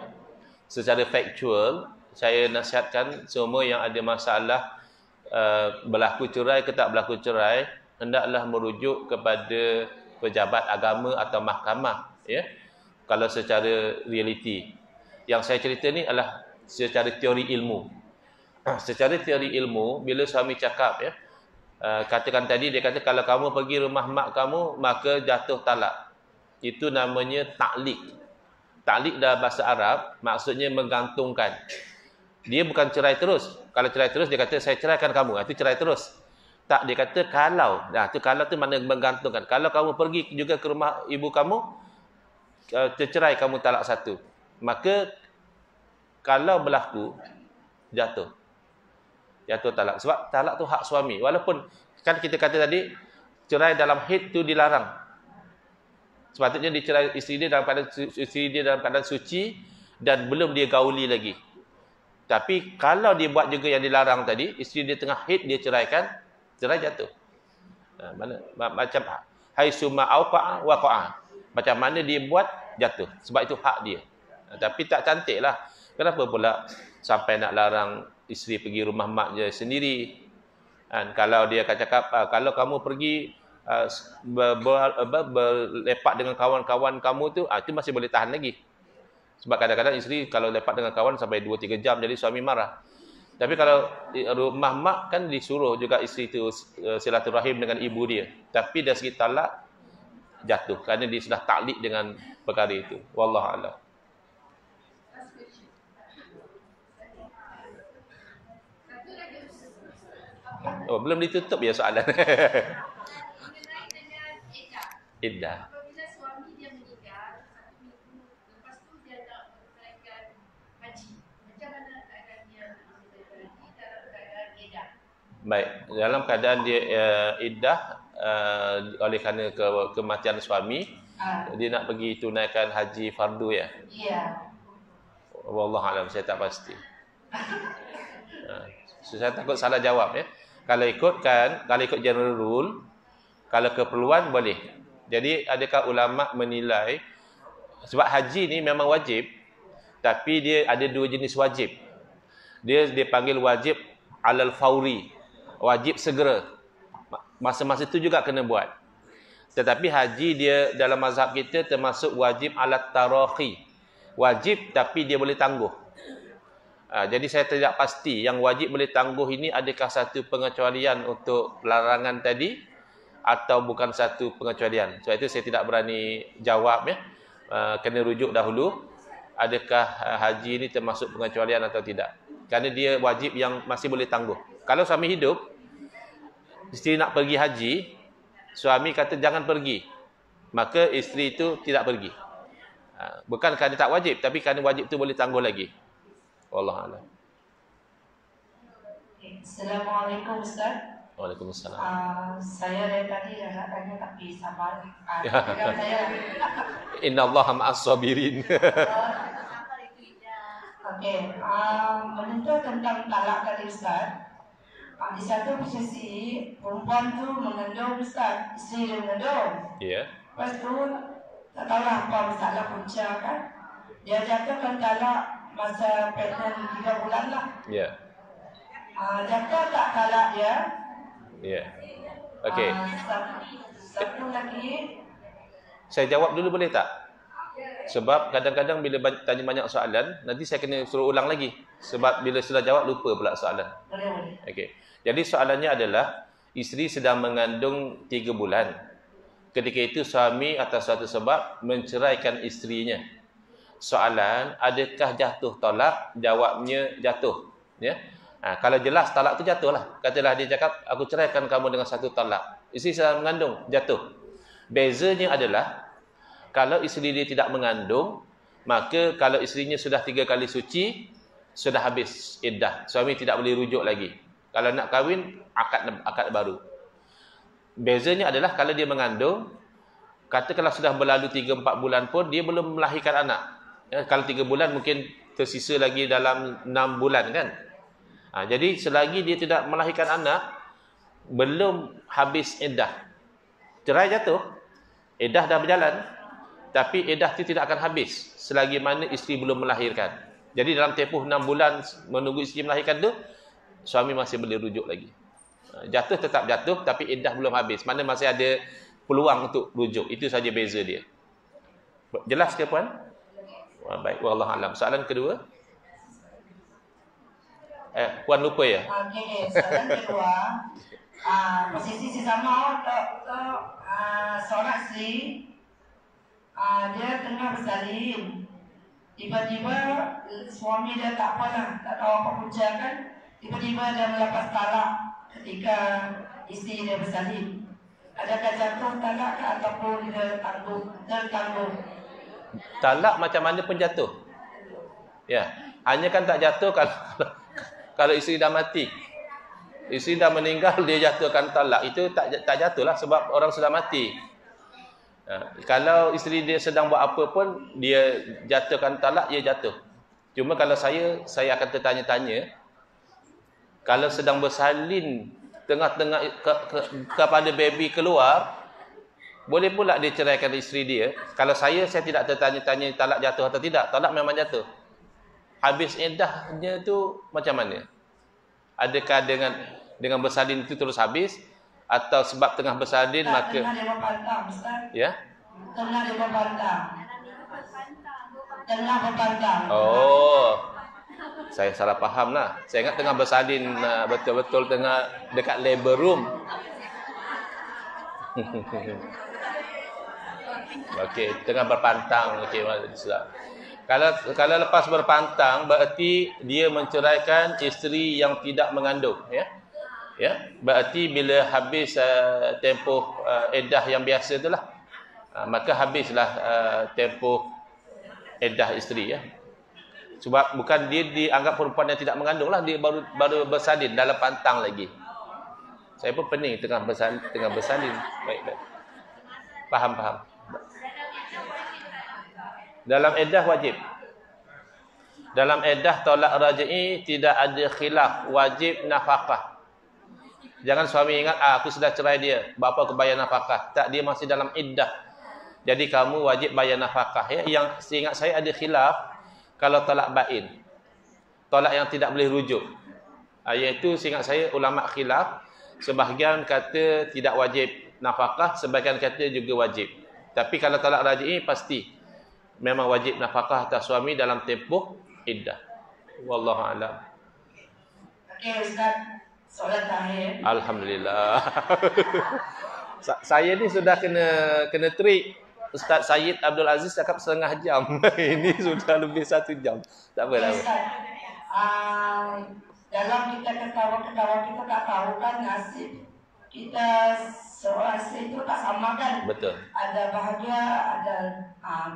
secara factual. Saya nasihatkan semua yang ada masalah berlaku cerai ke tak berlaku cerai, hendaklah merujuk kepada pejabat agama atau mahkamah ya. Kalau secara realiti, yang saya cerita ni adalah secara teori ilmu. Secara teori ilmu, bila suami cakap ya, katakan tadi dia kata kalau kamu pergi rumah mak kamu maka jatuh talak, itu namanya taklik. Taklik dalam bahasa Arab maksudnya menggantungkan. Dia bukan cerai terus. Kalau cerai terus dia kata saya ceraikan kamu, itu cerai terus. Tak, dia kata kalau. Nah, kalau tu mana menggantungkan. Kalau kamu pergi juga ke rumah ibu kamu, tercerai kamu talak satu. Maka kalau berlaku jatuh talak. Sebab talak tu hak suami. Walaupun kan kita kata tadi cerai dalam haid tu dilarang. Sepatutnya dicerai isteri dia dalam keadaan suci dan belum dia gauli lagi. Tapi kalau dia buat juga yang dilarang tadi, isteri dia tengah haid dia ceraikan, cerai jatuh. Macam haitsuma auqa'a waqa'a. Macam mana dia buat jatuh. Sebab itu hak dia. Tapi tak cantiklah. Kenapa pula sampai nak larang isteri pergi rumah mak dia sendiri? Kalau dia akan cakap, kalau kamu pergi berlepak dengan kawan-kawan kamu tu, itu masih boleh tahan lagi. Sebab kadang-kadang isteri kalau lepak dengan kawan sampai 2-3 jam, jadi suami marah. Tapi kalau rumah mak kan disuruh juga isteri itu silaturahim dengan ibu dia. Tapi dari segi talak jatuh kerana dia sudah taklid dengan perkara itu. Wallahu a'lam. Oh, belum ditutup ya soalan. Mengenai dengan iddah. Iddah. Apabila suami dia meninggal 1 minggu, lepas tu dia nak menunaikan haji. Macam mana keadaan dia menunaikan haji dalam keadaan iddah? Baik, dalam keadaan dia iddah oleh kerana kematian suami, dia nak pergi tunaikan haji fardu ya. Ya. Wallahu a'lam, saya tak pasti. Saya takut salah jawab ya. Kalau ikut general rule, kalau keperluan boleh. Jadi adakah ulama menilai sebab haji ni memang wajib, tapi dia ada 2 jenis wajib. Dia panggil wajib alal fauri, wajib segera. Masa-masa itu juga kena buat. Tetapi haji dia dalam mazhab kita termasuk wajib alat tarakhi. Wajib tapi dia boleh tangguh. Jadi saya tidak pasti yang wajib boleh tangguh ini adakah satu pengecualian untuk larangan tadi atau bukan satu pengecualian. Sebab itu saya tidak berani jawab ya. Kena rujuk dahulu adakah haji ini termasuk pengecualian atau tidak. Kerana dia wajib yang masih boleh tangguh. Kalau suami hidup, isteri nak pergi haji, suami kata jangan pergi, maka isteri itu tidak pergi. Bukan kerana tak wajib, tapi kerana wajib itu boleh tangguh lagi. Wallahu a'lam. Assalamualaikum Ustaz. Waalaikumsalam. Saya dari tadi dah nak tanya tapi sabar. Saya Innallaha ma'as sabirin. Okey, menentu tentang talak tadi Ustaz. Di satu posisi perempuan tu mengandung Ustaz, isteri dia mengandung. Ya. Lepas tu tak tahulah apa masalah punca kan. Dia jatuhkan talak masa pregnant 3 bulan lah. Ya. Jatuh tak talak dia? Ya. Okey. Satu lagi. Saya jawab dulu boleh tak? Sebab kadang-kadang bila tanya banyak soalan, nanti saya kena suruh ulang lagi. Sebab bila sudah jawab lupa pula soalan. Boleh. Okey. Jadi soalannya adalah isteri sedang mengandung 3 bulan. Ketika itu suami atas suatu sebab menceraikan isterinya. Soalan, adakah jatuh talak? Jawabnya jatuh. Ya. Kalau jelas talak tu jatuhlah. Katalah dia cakap, aku ceraikan kamu dengan satu talak. Isteri sedang mengandung, jatuh. Bezanya adalah, kalau isteri dia tidak mengandung, maka kalau isterinya sudah 3 kali suci, sudah habis iddah. Suami tidak boleh rujuk lagi. Kalau nak kahwin, akad baru. Bezanya adalah kalau dia mengandung, katakanlah sudah berlalu 3-4 bulan pun, dia belum melahirkan anak. Ya, kalau 3 bulan mungkin tersisa lagi dalam 6 bulan kan. Jadi selagi dia tidak melahirkan anak, belum habis iddah. Cerai jatuh, iddah dah berjalan, tapi iddah itu tidak akan habis selagi mana isteri belum melahirkan. Jadi dalam tempoh 6 bulan menunggu isteri melahirkan tu, suami masih boleh rujuk lagi. Jatuh tetap jatuh, tapi iddah belum habis. Mana masih ada peluang untuk rujuk. Itu saja beza dia. Jelas ke puan? Baik, wallahu alam. Soalan kedua. Puan lupa ya? Okey, soalan kedua. Posisi sama untuk seorang isteri, dia tengah bersalin. Tiba-tiba suami dia tak apa lah, tak tahu apa punca kan. Tiba-tiba dia melepas talak. ketika isteri dia bersalin? Adakah jatuh talak ataupun dia tertanggung? Talak macam mana pun jatuh. Ya, hanya kan tak jatuh kalau isteri dah mati. Isteri dah meninggal, dia jatuhkan talak. Itu tak jatuhlah sebab orang sudah mati. Kalau isteri dia sedang buat apa pun, dia jatuhkan talak, dia jatuh. Cuma kalau saya akan tertanya-tanya, kalau sedang bersalin, tengah-tengah kepada baby keluar, boleh pula dia ceraikan isteri dia. Kalau saya tidak tertanya-tanya talak jatuh atau tidak. Talak memang jatuh. Habis iddahnya tu macam mana? Adakah dengan bersalin itu terus habis, atau sebab tengah bersalin maka tengah dia berpantang, Ustaz. ya? Tengah dia berpantang. Tengah berpantang. Oh. Saya salah faham lah. Saya ingat tengah bersalin betul-betul tengah dekat labor room. Okey, tengah berpantang. Okey, sudah. Kalau lepas berpantang, berarti dia menceraikan isteri yang tidak mengandung, ya. Ya, berarti bila habis tempoh iddah yang biasa itulah, maka habislah tempoh iddah isteri, ya. Sebab bukan dia dianggap perempuan yang tidak mengandung lah, dia baru bersalin dalam pantang lagi. Saya pun pening tengah bersalin. Baik. Faham. Dalam iddah wajib. Dalam iddah tolak raj'i tidak ada khilaf, wajib nafkah. Jangan suami ingat aku sudah cerai dia, bapa aku bayar nafkah. Tak, dia masih dalam iddah. Jadi kamu wajib bayar nafkah, ya. Yang seingat saya ada khilaf kalau tolak bain. Tolak yang tidak boleh rujuk. Iaitu seingat saya ulama khilaf, sebahagian kata tidak wajib nafkah, sebahagian kata juga wajib. Tapi kalau tolak raj'i pasti memang wajib nafkah atas suami dalam tempoh iddah. Wallahu a'lam. Okey Ustaz, soalan terakhir. Alhamdulillah. Saya ni sudah kena trik. Ustaz Syed Abdul Aziz cakap setengah jam. Ini sudah lebih 1 jam. Tak apa lah. Ustaz, dalam kita ketawa-ketawa kita tak tahu kan nasib kita seorang isteri itu tak sama kan. Betul. Ada bahagia, ada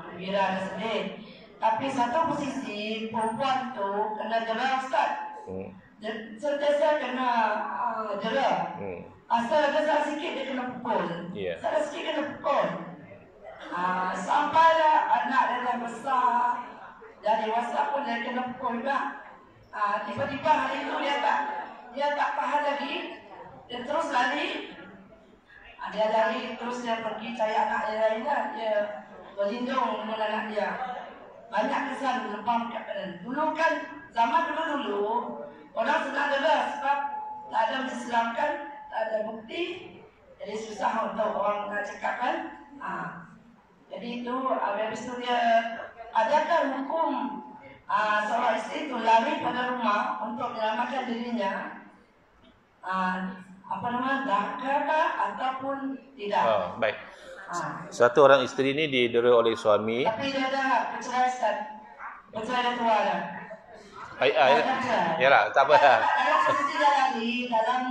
gembira, ada sedih. Tapi satu posisi perempuan tu kena jera Ustaz. Sentiasa kena jera. Asal ada salah sikit dia kena pukul. Yeah. Salah sikit kena pukul. Sampailah anak dia dah besar, dah dewasa pun dia kena pukul juga. Tiba-tiba hari itu dia tak tahan lagi, dia terus lari. Dia lari terus dia pergi cari anak dia lain lah. Dia berlindung dengan anak dia. Banyak kesan lempam kat badan. Dulu kan, zaman dulu orang senang dera sebab tak ada mengislamkan, tak ada bukti, jadi susah untuk orang nak cakap kan. Jadi itu, habis itu dia, adakah hukum seorang isteri itu lari pada rumah untuk menyelamatkan dirinya, dakar ataupun tidak? Oh, baik. Satu orang isteri ni didera oleh suami. Tapi dia dah bercerai Ustaz. Bercerai dah tua dah. Yalah, tak apa. Dalam posisi dia lari, dalam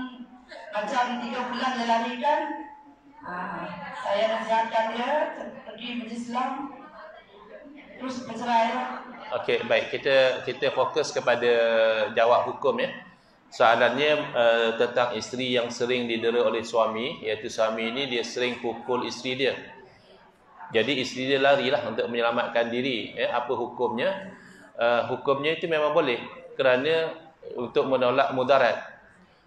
macam 3 bulan dia lari kan, saya nasihatkan dia pergi berislam, terus bercerai lah. Okey, baik. Kita fokus kepada jawab hukum, ya. Soalannya tentang isteri yang sering didera oleh suami, iaitu suami ini dia sering pukul isteri dia. Jadi isteri dia larilah untuk menyelamatkan diri. Apa hukumnya? Hukumnya itu memang boleh kerana untuk menolak mudarat.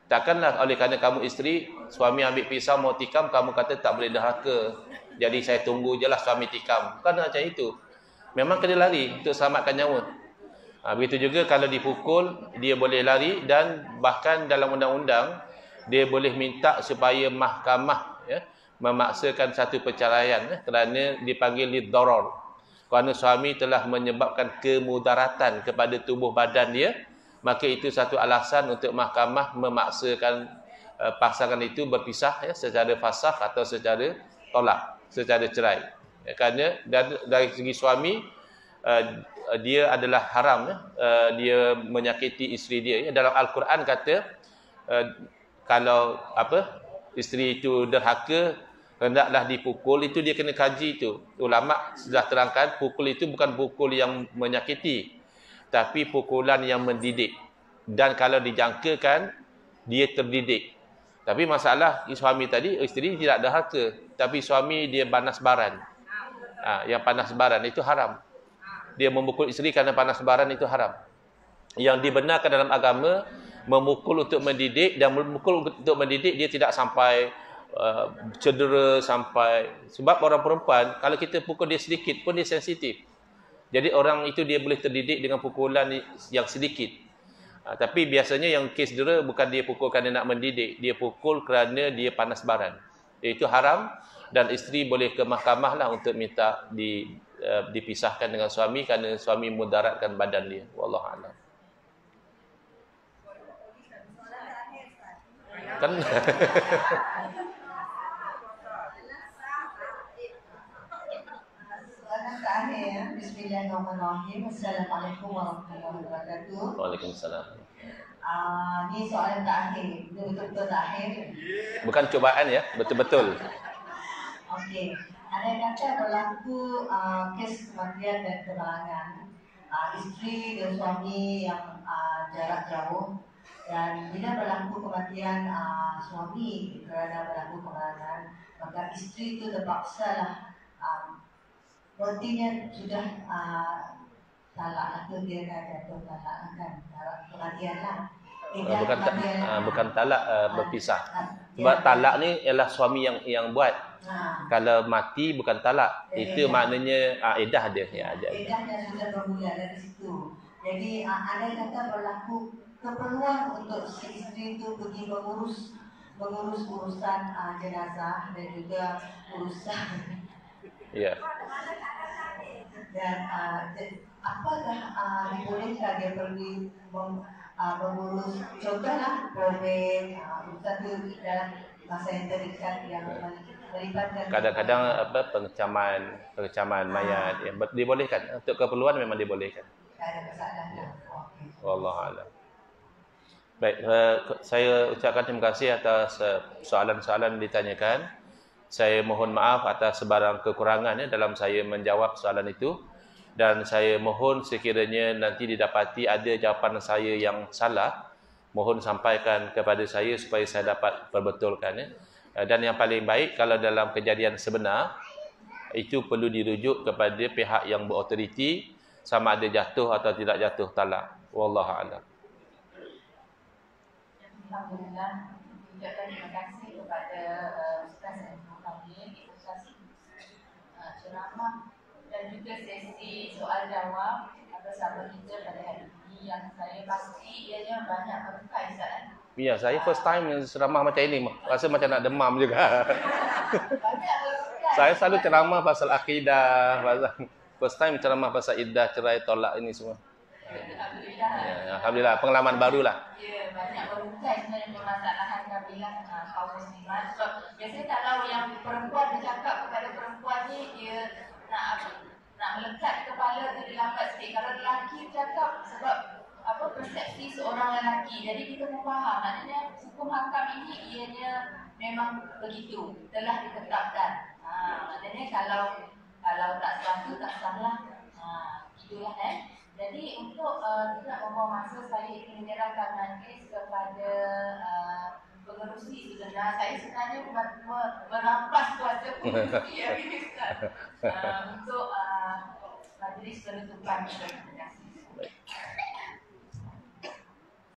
Takkanlah oleh kerana kamu isteri, suami ambil pisau mau tikam, kamu kata tak boleh dahaka. Jadi saya tunggu je lah suami tikam. Bukan macam itu. Memang kena lari untuk selamatkan nyawa. Begitu juga kalau dipukul, dia boleh lari dan bahkan dalam undang-undang, dia boleh minta supaya mahkamah memaksakan satu perceraian kerana dipanggil liddarar. Kerana suami telah menyebabkan kemudaratan kepada tubuh badan dia, maka itu satu alasan untuk mahkamah memaksakan pasangan itu berpisah secara fasakh atau secara tolak, secara cerai. Kerana dari segi suami, dia adalah haram dia menyakiti isteri dia. Dalam Al-Quran kata kalau isteri itu derhaka, hendaklah dipukul, itu dia kena kaji itu. Ulama sudah terangkan pukul itu bukan pukul yang menyakiti, tapi pukulan yang mendidik. Dan kalau dijangkakan dia terdidik. Tapi masalah suami tadi, isteri tidak derhaka, tapi suami dia panas baran. Yang panas baran itu haram. Dia memukul isteri kerana panas baran itu haram. Yang dibenarkan dalam agama, memukul untuk mendidik, dan memukul untuk mendidik dia tidak sampai cedera, sampai, sebab orang perempuan kalau kita pukul dia sedikit pun dia sensitif. Jadi orang itu dia boleh terdidik dengan pukulan yang sedikit. Tapi biasanya yang kes cedera bukan dia pukul kerana nak mendidik, dia pukul kerana dia panas baran. Itu haram, dan isteri boleh ke mahkamah lah untuk minta dipisahkan dengan suami kerana suami mudaratkan badan dia. Wallahu a'lam. Kan Soalan terakhir, Bismillahirrahmanirrahim. Assalamualaikum warahmatullahi wabarakatuh. Waalaikumsalam. Ni soalan terakhir, betul-betul terakhir. Bukan cubaan ya, betul-betul. Okey, ada kata berlaku kes kematian dan kemalangan isteri dan suami yang jarak jauh, dan bila berlaku kematian suami kerana berlaku kemalangan, maka isteri itu terpaksa lah berartinya sudah talak atau dia dah jatuh talak kan, kematian lah. Bukan talak, berpisah. Sebab talak ni ialah suami yang buat. Kalau mati bukan talak. Itu maknanya iddah dia. Iddahnya sudah bermula dari situ. Jadi ada kata berlaku keperluan untuk si isteri itu pergi mengurus urusan jenazah dan juga urusan dan apakah dibolehkan dia pergi mengurus, contohlah probate, urusan itu dalam masa yang terdekat yang melibatkan kadang-kadang pengecaman mayat yang dibolehkan untuk keperluan, memang dibolehkan. Tak ada masalah. Wallahu a'lam. Baik, saya ucapkan terima kasih atas soalan-soalan ditanyakan. Saya mohon maaf atas sebarang kekurangan dalam saya menjawab soalan itu, dan saya mohon sekiranya nanti didapati ada jawapan saya yang salah, mohon sampaikan kepada saya supaya saya dapat perbetulkan. Dan yang paling baik, kalau dalam kejadian sebenar itu perlu dirujuk kepada pihak yang berautoriti, sama ada jatuh atau tidak jatuh talak. Wallahu a'lam. Alhamdulillah, ucapkan terima kasih kepada Ustaz Al-Muhammad, ilustrasi ceramah dan juga sesi soal jawab bersama kita pada hari ini, yang saya pasti ianya banyak berkah, Ustaz. Ya, saya first time ceramah macam ini, rasa macam nak demam juga. Banyak berkah. Saya selalu ceramah pasal akidah, first time ceramah pasal iddah, cerai, tolak ini semua. Alhamdulillah. Ya, alhamdulillah, pengalaman barulah. Ya, banyak berkah sebenarnya permasalahan kabilah kaum muslimat. Sebab biasanya kalau yang perempuan bercakap kepada perempuan ni, dia nak melekat kepala tu dia lambat sikit. Kalau lelaki bercakap, sebab persepsi seorang lelaki, jadi kita memfaham, maknanya hukum hakam ini ianya memang begitu, telah ditetapkan. Maknanya kalau tak sah tu tak salah. Itulah Jadi untuk tidak membuang masa, saya ingin menyerahkan majlis kepada pengerusi sebenar. Saya sebenarnya merampas kuasa pengerusi untuk majlis penutupan. Terima kasih.